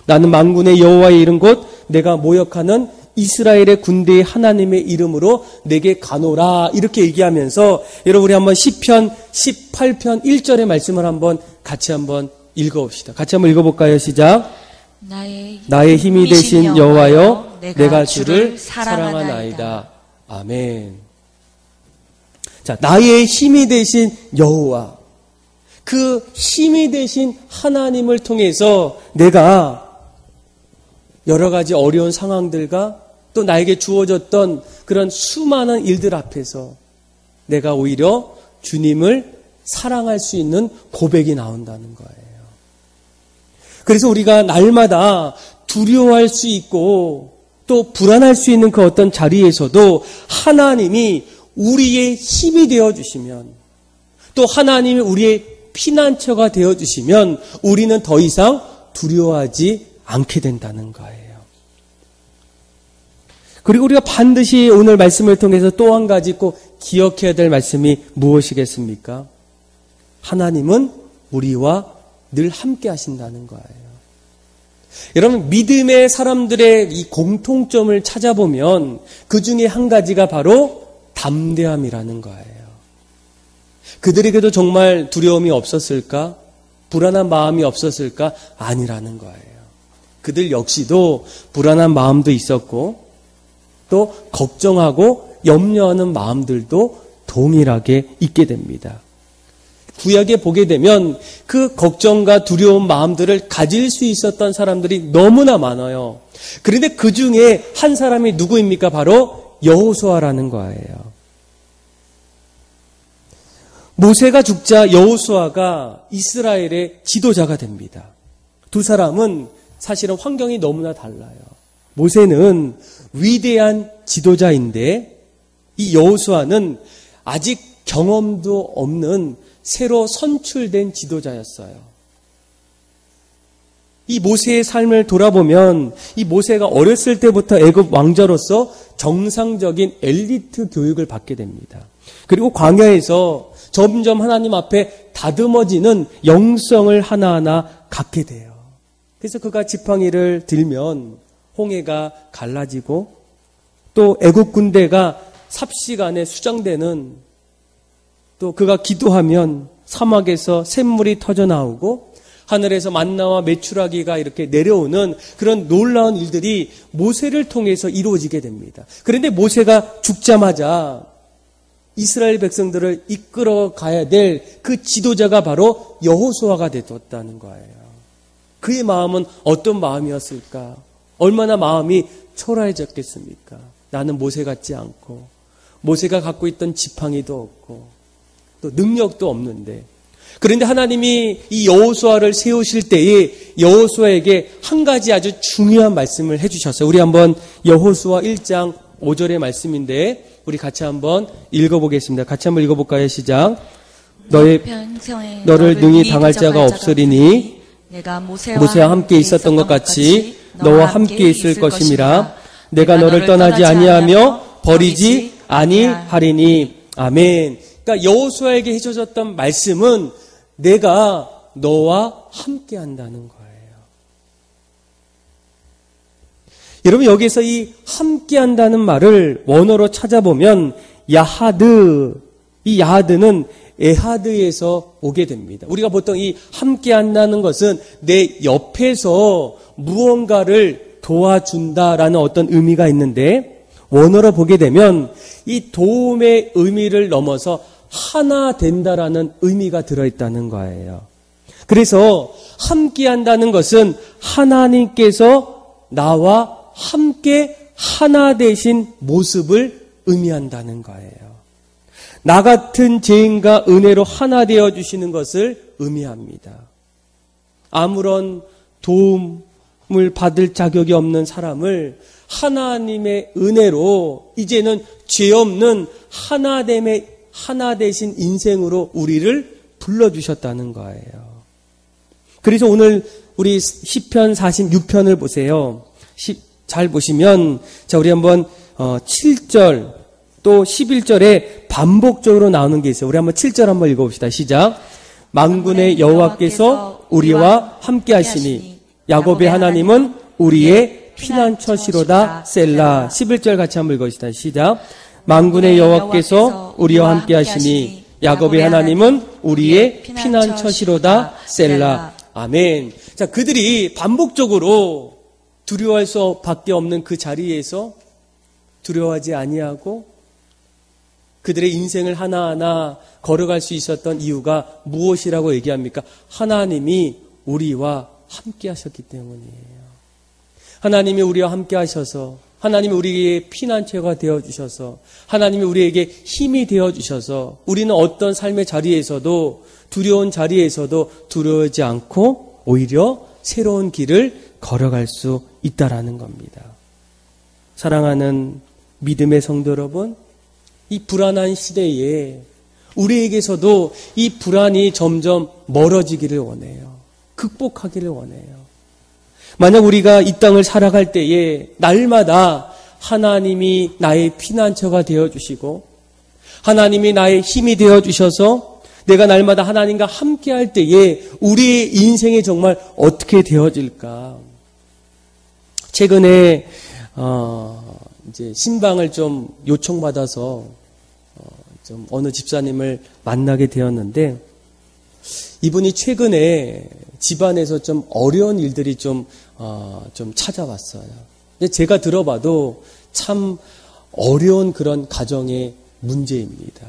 나는 만군의 여호와의 이름 곧 내가 모욕하는 이스라엘의 군대의 하나님의 이름으로 내게 가노라 이렇게 얘기하면서 여러분 우리 한번 시편 18편 1절의 말씀을 같이 한번 읽어봅시다. 같이 한번 읽어볼까요? 시작. 나의 힘이 되신 여호와여 내가 주를 사랑하나이다. 아멘. 자, 나의 힘이 되신 여호와, 그 힘이 되신 하나님을 통해서 내가 여러 가지 어려운 상황들과 또 나에게 주어졌던 그런 수많은 일들 앞에서 내가 오히려 주님을 사랑할 수 있는 고백이 나온다는 거예요. 그래서 우리가 날마다 두려워할 수 있고 또 불안할 수 있는 그 어떤 자리에서도 하나님이 우리의 힘이 되어주시면, 또 하나님이 우리의 피난처가 되어주시면 우리는 더 이상 두려워하지 않게 된다는 거예요. 그리고 우리가 반드시 오늘 말씀을 통해서 또 한 가지 꼭 기억해야 될 말씀이 무엇이겠습니까? 하나님은 우리와 늘 함께 하신다는 거예요. 여러분, 믿음의 사람들의 이 공통점을 찾아보면 그 중에 한 가지가 바로 담대함이라는 거예요. 그들에게도 정말 두려움이 없었을까? 불안한 마음이 없었을까? 아니라는 거예요. 그들 역시도 불안한 마음도 있었고 또 걱정하고 염려하는 마음들도 동일하게 있게 됩니다. 구약에 보게 되면 그 걱정과 두려운 마음들을 가질 수 있었던 사람들이 너무나 많아요. 그런데 그 중에 한 사람이 누구입니까? 바로 여호수아라는 거예요. 모세가 죽자 여호수아가 이스라엘의 지도자가 됩니다. 두 사람은 사실은 환경이 너무나 달라요. 모세는 위대한 지도자인데 이 여호수아는 아직 경험도 없는 새로 선출된 지도자였어요. 이 모세의 삶을 돌아보면 이 모세가 어렸을 때부터 애굽 왕자로서 정상적인 엘리트 교육을 받게 됩니다. 그리고 광야에서 점점 하나님 앞에 다듬어지는 영성을 하나하나 갖게 돼요. 그래서 그가 지팡이를 들면 홍해가 갈라지고 또 애굽 군대가 삽시간에 수장되는, 또 그가 기도하면 사막에서 샘물이 터져 나오고 하늘에서 만나와 메추라기가 이렇게 내려오는 그런 놀라운 일들이 모세를 통해서 이루어지게 됩니다. 그런데 모세가 죽자마자 이스라엘 백성들을 이끌어 가야 될 그 지도자가 바로 여호수아가 되었다는 거예요. 그의 마음은 어떤 마음이었을까? 얼마나 마음이 초라해졌겠습니까? 나는 모세 같지 않고 모세가 갖고 있던 지팡이도 없고 또 능력도 없는데, 그런데 하나님이 이 여호수아를 세우실 때에 여호수아에게 한 가지 아주 중요한 말씀을 해주셨어요. 우리 한번 여호수아 1장 5절의 말씀인데 우리 같이 한번 읽어보겠습니다. 같이 한번 읽어볼까요? 시작. 너를 능히 당할 자가 없으리니 내가 모세와 함께 있었던 것 같이 너와 함께 있을 것임이라. 내가 너를 떠나지 아니하며 버리지 아니하리니. 아멘. 그러니까 여호수아에게 해주셨던 말씀은 내가 너와 함께 한다는 거예요. 여러분, 여기서 이 함께 한다는 말을 원어로 찾아보면 야하드, 이 야하드는 에하드에서 오게 됩니다. 우리가 보통 이 함께 한다는 것은 내 옆에서 무언가를 도와준다라는 어떤 의미가 있는데, 원어로 보게 되면 이 도움의 의미를 넘어서 하나 된다라는 의미가 들어있다는 거예요. 그래서 함께 한다는 것은 하나님께서 나와 함께 하나 되신 모습을 의미한다는 거예요. 나 같은 죄인과 은혜로 하나 되어 주시는 것을 의미합니다. 아무런 도움을 받을 자격이 없는 사람을 하나님의 은혜로 이제는 죄 없는 하나 되신 인생으로 우리를 불러주셨다는 거예요. 그래서 오늘 우리 시편 46편을 보세요. 잘 보시면, 자, 우리 한번 7절 또 11절에 반복적으로 나오는 게 있어요. 우리 한번 7절 한번 읽어봅시다. 시작. 만군의 여호와께서 우리와 함께 하시니 야곱의 하나님은 우리의 피난처시로다. 셀라. 11절 같이 한번 읽어봅시다. 시작. 만군의 여호와께서 우리와 함께 하시니 야곱의 하나님은 우리의 피난처시로다. 셀라. 아멘. 자, 그들이 반복적으로 두려워할 수밖에 없는 그 자리에서 두려워하지 아니하고 그들의 인생을 하나하나 걸어갈 수 있었던 이유가 무엇이라고 얘기합니까? 하나님이 우리와 함께 하셨기 때문이에요. 하나님이 우리와 함께 하셔서 하나님이 우리에게 피난처가 되어주셔서 하나님이 우리에게 힘이 되어주셔서 우리는 어떤 삶의 자리에서도 두려운 자리에서도 두려워하지 않고 오히려 새로운 길을 걸어갈 수 있다라는 겁니다. 사랑하는 믿음의 성도 여러분, 이 불안한 시대에 우리에게서도 이 불안이 점점 멀어지기를 원해요. 극복하기를 원해요. 만약 우리가 이 땅을 살아갈 때에 날마다 하나님이 나의 피난처가 되어주시고 하나님이 나의 힘이 되어주셔서 내가 날마다 하나님과 함께할 때에 우리의 인생이 정말 어떻게 되어질까. 최근에 이제 신방을 좀 요청받아서 좀 어느 집사님을 만나게 되었는데 이분이 최근에 집안에서 좀 어려운 일들이 좀 찾아왔어요. 근데 제가 들어봐도 참 어려운 그런 가정의 문제입니다.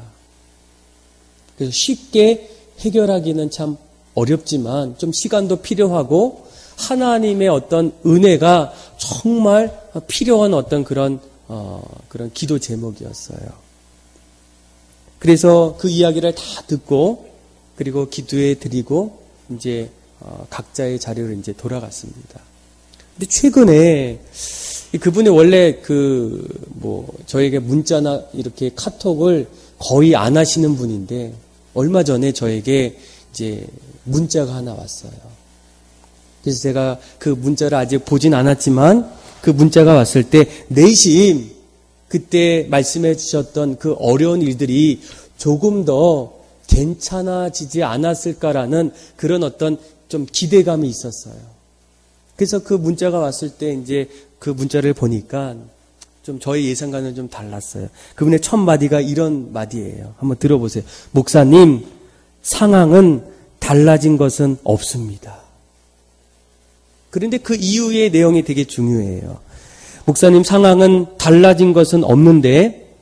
그래서 쉽게 해결하기는 참 어렵지만 좀 시간도 필요하고 하나님의 어떤 은혜가 정말 필요한 어떤 그런 기도 제목이었어요. 그래서 그 이야기를 다 듣고 그리고 기도해 드리고 이제 각자의 자리로 이제 돌아갔습니다. 근데 최근에 그분이 원래 저에게 문자나 이렇게 카톡을 거의 안 하시는 분인데 얼마 전에 저에게 이제 문자가 하나 왔어요. 그래서 제가 그 문자를 아직 보진 않았지만 그 문자가 왔을 때 내심 그때 말씀해 주셨던 그 어려운 일들이 조금 더 괜찮아지지 않았을까라는 그런 어떤 좀 기대감이 있었어요. 그래서 그 문자가 왔을 때 이제 그 문자를 보니까 좀 저의 예상과는 좀 달랐어요. 그분의 첫 마디가 이런 마디예요. 한번 들어보세요. 목사님, 상황은 달라진 것은 없습니다. 그런데 그 이후의 내용이 되게 중요해요. 목사님, 상황은 달라진 것은 없는데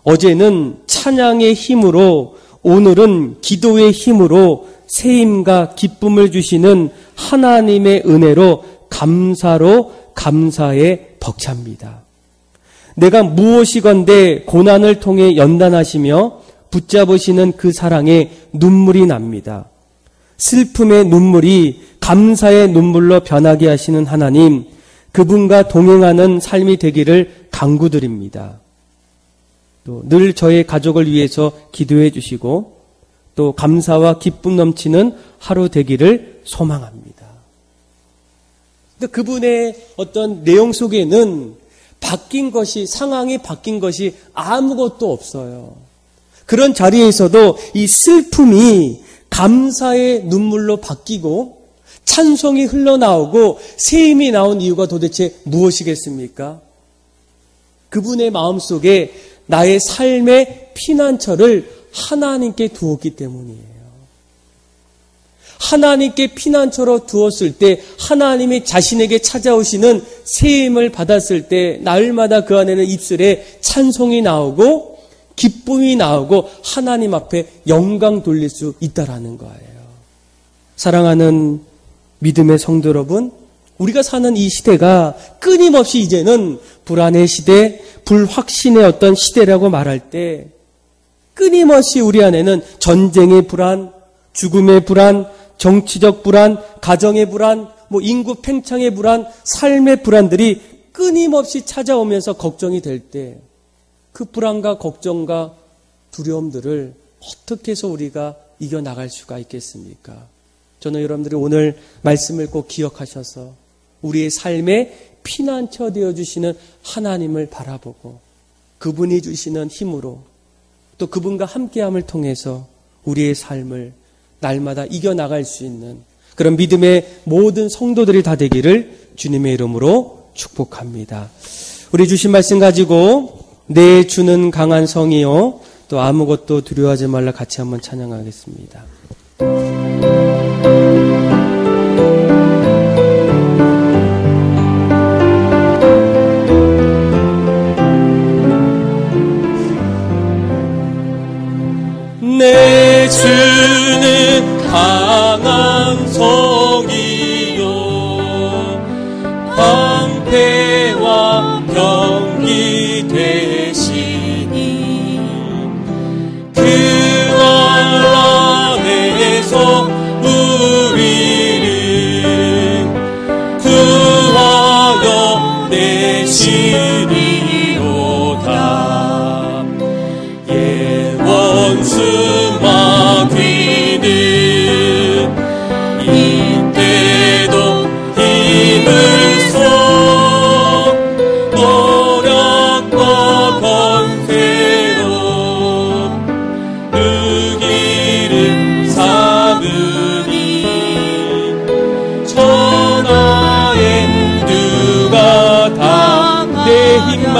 어제는 찬양의 힘으로 오늘은 기도의 힘으로 세임과 기쁨을 주시는 하나님의 은혜로 감사로 감사에 벅찹니다. 내가 무엇이건대 고난을 통해 연단하시며 붙잡으시는 그 사랑에 눈물이 납니다. 슬픔의 눈물이 감사의 눈물로 변하게 하시는 하나님, 그분과 동행하는 삶이 되기를 간구드립니다. 또 늘 저의 가족을 위해서 기도해 주시고 또 감사와 기쁨 넘치는 하루 되기를 소망합니다. 그러니까 그분의 어떤 내용 속에는 바뀐 것이, 상황이 바뀐 것이 아무것도 없어요. 그런 자리에서도 이 슬픔이 감사의 눈물로 바뀌고 찬송이 흘러나오고 세임이 나온 이유가 도대체 무엇이겠습니까? 그분의 마음속에 나의 삶의 피난처를 하나님께 두었기 때문이에요. 하나님께 피난처로 두었을 때 하나님이 자신에게 찾아오시는 세임을 받았을 때 날마다 그 안에는 입술에 찬송이 나오고 기쁨이 나오고 하나님 앞에 영광 돌릴 수 있다라는 거예요. 사랑하는 믿음의 성도 여러분, 우리가 사는 이 시대가 끊임없이 이제는 불안의 시대, 불확신의 어떤 시대라고 말할 때 끊임없이 우리 안에는 전쟁의 불안, 죽음의 불안, 정치적 불안, 가정의 불안, 인구 팽창의 불안, 삶의 불안들이 끊임없이 찾아오면서 걱정이 될 때 그 불안과 걱정과 두려움들을 어떻게 해서 우리가 이겨나갈 수가 있겠습니까? 저는 여러분들이 오늘 말씀을 꼭 기억하셔서 우리의 삶에 피난처 되어주시는 하나님을 바라보고 그분이 주시는 힘으로 또 그분과 함께함을 통해서 우리의 삶을 날마다 이겨나갈 수 있는 그런 믿음의 모든 성도들이 다 되기를 주님의 이름으로 축복합니다. 우리 주신 말씀 가지고 내 주는 강한 성이요 또 아무것도 두려워하지 말라 같이 한번 찬양하겠습니다. 내 주는 강한 성이요 방패와 병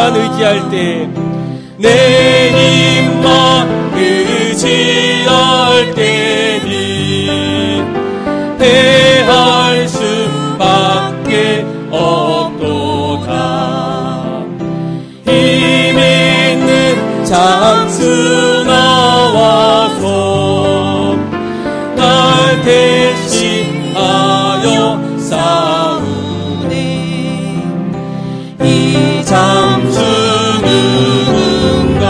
힘만 의지할 때, 내 힘만 의지할 때니 패할 수밖에 없도다. 힘 있는 장수 나와서 날 대신하여 싸우네. 이 장수 누군가?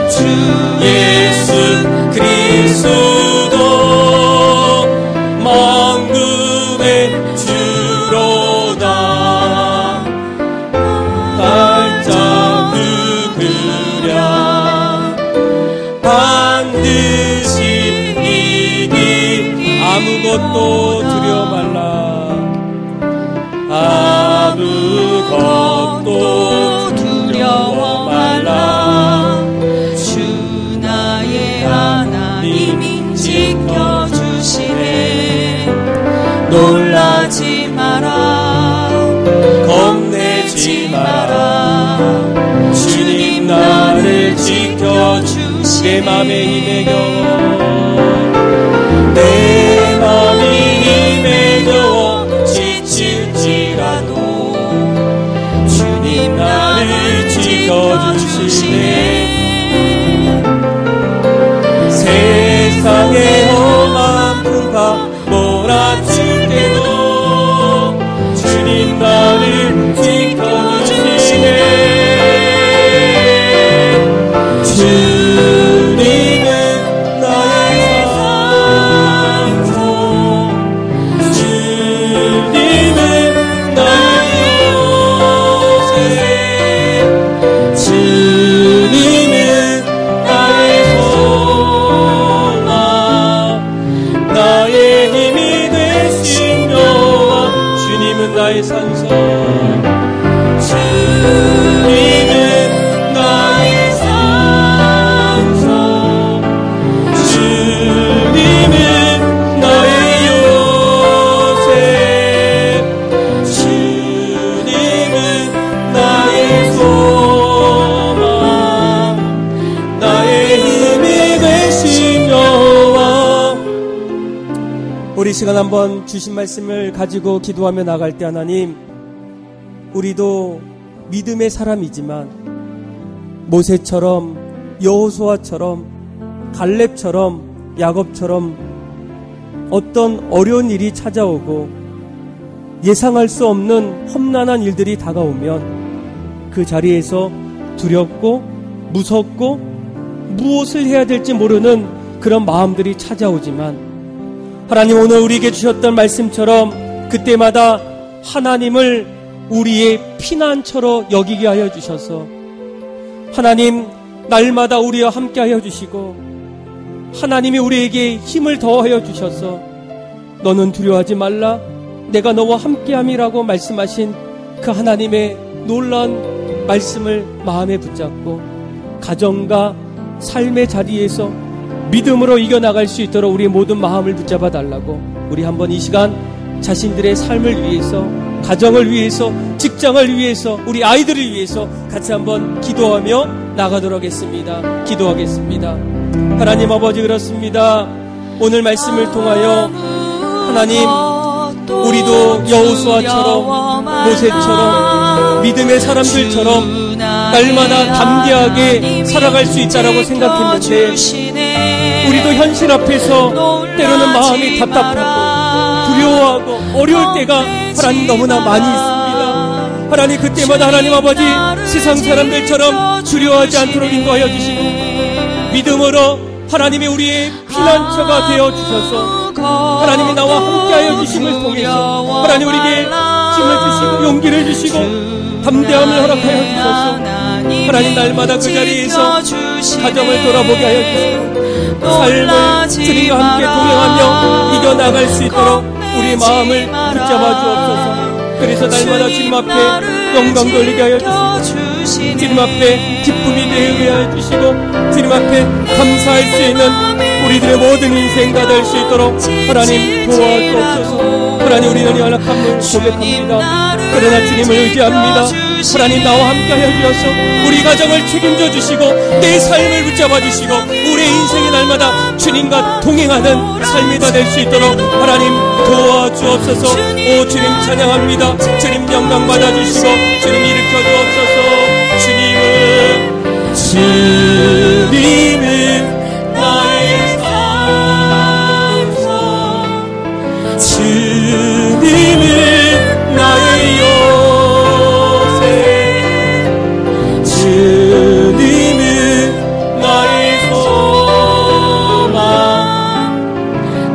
주 예수 그리스도 만군의 주로다. 발짝 누구랴 반드시 이기. 아무것도 두려워 말라. 아무것도 두려워 말라. 주 나의 하나님이 지켜주시네. 놀라지 마라. 겁내지 마라. 주님 나를 지켜주시네. 내 맘에 힘에 겨워, 내 맘이 힘에 겨워 지칠지라도 주님 나를 지켜주시네. 세상의 험한 풍파 몰아칠 때도 주님 나를 지켜주시네. 주님은 나의 산소, 주님은 나의 요새, 주님은 나의 소망, 나의 힘이 되신 여호와. 주님은 나의 산소, 주님은 나의 산소, 주님은 나의 요새, 주님은 나의 소망, 나의 힘이 되신 여호와. 우리 시간 한번 주신 말씀을 가지고 기도하며 나갈 때 하나님, 우리도 믿음의 사람이지만 모세처럼, 여호수아처럼, 갈렙처럼, 야곱처럼 어떤 어려운 일이 찾아오고 예상할 수 없는 험난한 일들이 다가오면 그 자리에서 두렵고 무섭고 무엇을 해야 될지 모르는 그런 마음들이 찾아오지만, 하나님 오늘 우리에게 주셨던 말씀처럼 그때마다 하나님을 우리의 피난처로 여기게 하여 주셔서 하나님 날마다 우리와 함께 하여 주시고 하나님이 우리에게 힘을 더하여 주셔서 너는 두려워하지 말라, 내가 너와 함께함이라고 말씀하신 그 하나님의 놀라운 말씀을 마음에 붙잡고 가정과 삶의 자리에서 믿음으로 이겨나갈 수 있도록 우리의 모든 마음을 붙잡아 달라고, 우리 한번 이 시간 자신들의 삶을 위해서, 가정을 위해서, 직장을 위해서, 우리 아이들을 위해서 같이 한번 기도하며 나가도록 하겠습니다. 기도하겠습니다. 하나님 아버지, 그렇습니다. 오늘 말씀을 통하여 하나님 우리도 여호수아처럼, 모세처럼, 믿음의 사람들처럼 날마다 담대하게 살아갈 수 있다라고 생각했는데, 우리도 현실 앞에서 때로는 마음이 답답하고 두려워하고 어려울 때가 하나님 너무나 많이 있습니다. 하나님 그때마다 하나님 아버지 세상 사람들처럼 두려워하지 않도록 인도하여 주시고 믿음으로 하나님이 우리의 피난처가 되어 주셔서 하나님이 나와 함께하여 주심을 통해서 하나님 우리에게 힘을 주시고 용기를 주시고 담대함을 허락하여 주셔서 하나님 날마다 그 자리에서 가정을 돌아보게 하여 주시고 삶을 주님과 함께 동행하며 이겨나갈 수 있도록 우리의 마음을 붙잡아 주옵소서. 그래서 날마다 주님 앞에 영광 돌리게 하여 주시고 주님 앞에 기쁨이 되게 하여 주시고 주님 앞에 감사할 수 있는 우리들의 모든 인생가 될 수 있도록 하나님 도와주옵소서. 하나님, 우리는 연약함을 고백합니다. 그러나 주님을 의지합니다. 하나님, 나와 함께 하여 주셔서 우리 가정을 책임져 주시고 내 삶을 붙잡아 주시고 우리의 인생의 날마다 주님과 동행하는 삶이 다 될 수 있도록 하나님 도와주옵소서. 오 주님 찬양합니다. 주님 영광 받아주시고 주님 일으켜 주옵소서. 주님은 나의 산성, 주님은 나의 요새, 주님은 나의 소망,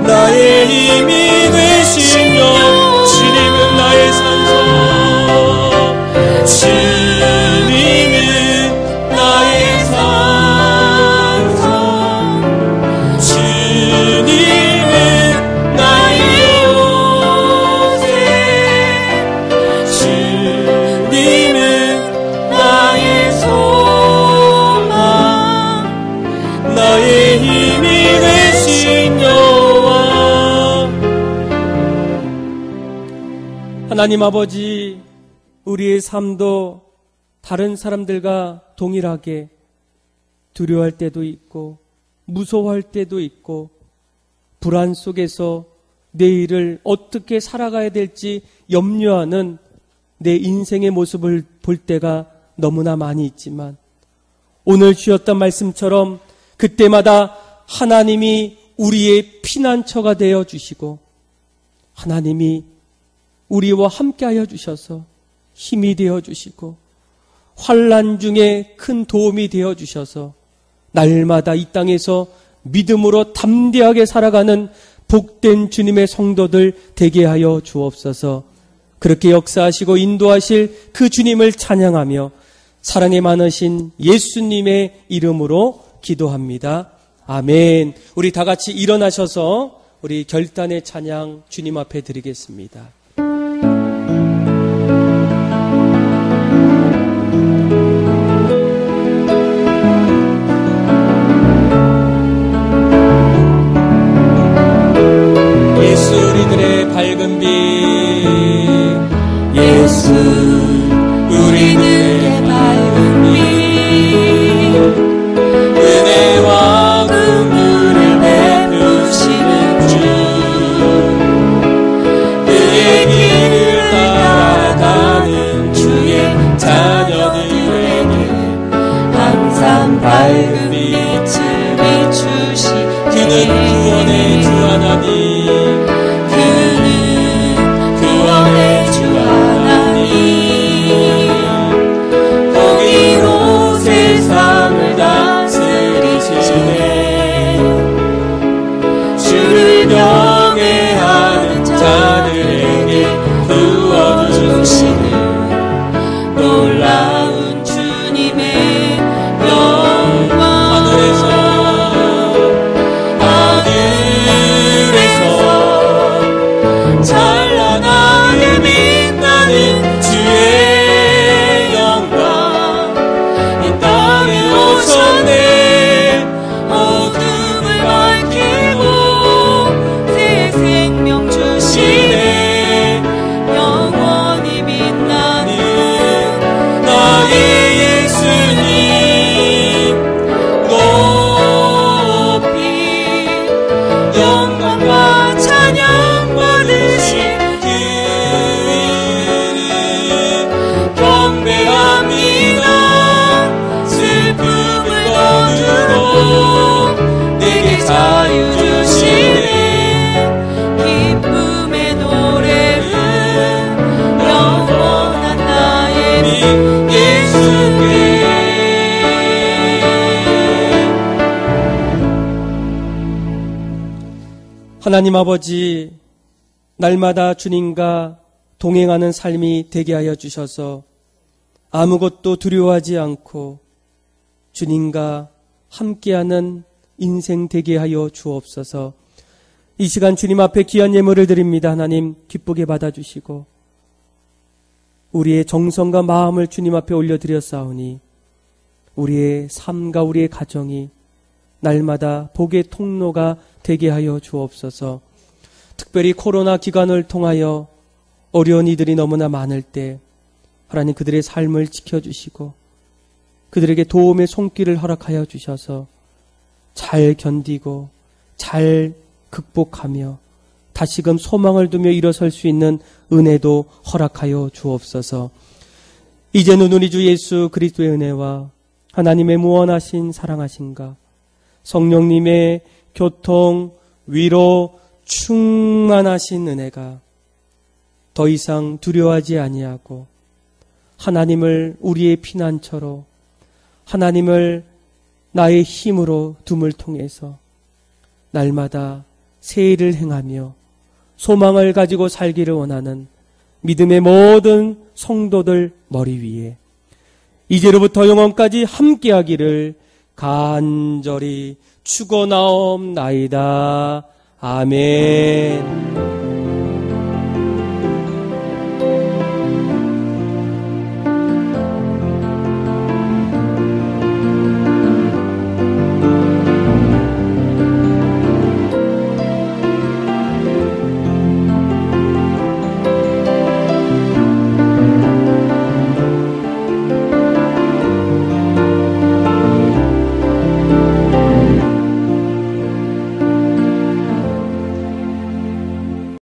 나의 힘이 되시며 주님은 나의 산성, 주님은 나의 산성, 주님은 나의 요새, 주님은 나의 소망, 나의 힘이 되신 여호와. 하나님 아버지, 우리의 삶도 다른 사람들과 동일하게 두려워할 때도 있고 무서워할 때도 있고 불안 속에서 내일을 어떻게 살아가야 될지 염려하는 내 인생의 모습을 볼 때가 너무나 많이 있지만 오늘 주셨던 말씀처럼 그때마다 하나님이 우리의 피난처가 되어 주시고 하나님이 우리와 함께하여 주셔서 힘이 되어 주시고 환난 중에 큰 도움이 되어 주셔서 날마다 이 땅에서 믿음으로 담대하게 살아가는 복된 주님의 성도들 되게 하여 주옵소서. 그렇게 역사하시고 인도하실 그 주님을 찬양하며 사랑이 많으신 예수님의 이름으로 기도합니다. 아멘. 우리 다 같이 일어나셔서 우리 결단의 찬양 주님 앞에 드리겠습니다. 예수 우리들의 밝은 빛, 예수 우리들의 밝은 빛, 은혜와 긍휼을 베푸시는 주, 그의 길을 따라가는 주의 자녀들에게 항상 밝은 빛을 비추시. 그는 구원의 주 하나님, 경외하는 자들에게 부어주시는 놀라운 주님의 영광. 하늘에서 찬란하게 빛나는 주의 영광, 이 땅에 오셨네. 어둠을 밝히고 생명 주시네. 영원히 빛나는 나의 예수님, 높이 영광과 찬양 받으신 그 이름 경배합니다. 슬픔을 거두고 내게 자유 주시네. 기쁨의 노래를 영원한 나의 빛 예수께. 하나님 아버지, 날마다 주님과 동행하는 삶이 되게 하여 주셔서 아무것도 두려워하지 않고 주님과 함께하는 인생 되게 하여 주옵소서. 이 시간 주님 앞에 귀한 예물을 드립니다. 하나님 기쁘게 받아주시고 우리의 정성과 마음을 주님 앞에 올려드렸사오니 우리의 삶과 우리의 가정이 날마다 복의 통로가 되게 하여 주옵소서. 특별히 코로나 기간을 통하여 어려운 이들이 너무나 많을 때 하나님 그들의 삶을 지켜주시고 그들에게 도움의 손길을 허락하여 주셔서 잘 견디고 잘 극복하며 다시금 소망을 두며 일어설 수 있는 은혜도 허락하여 주옵소서. 이제는 우리 주 예수 그리스도의 은혜와 하나님의 무한하신 사랑하심과 성령님의 교통, 위로, 충만하신 은혜가 더 이상 두려워하지 아니하고 하나님을 우리의 피난처로 하나님을 나의 힘으로 둠을 통해서 날마다 새 일을 행하며 소망을 가지고 살기를 원하는 믿음의 모든 성도들 머리 위에 이제로부터 영원까지 함께하기를 간절히 축원하옵나이다. 아멘.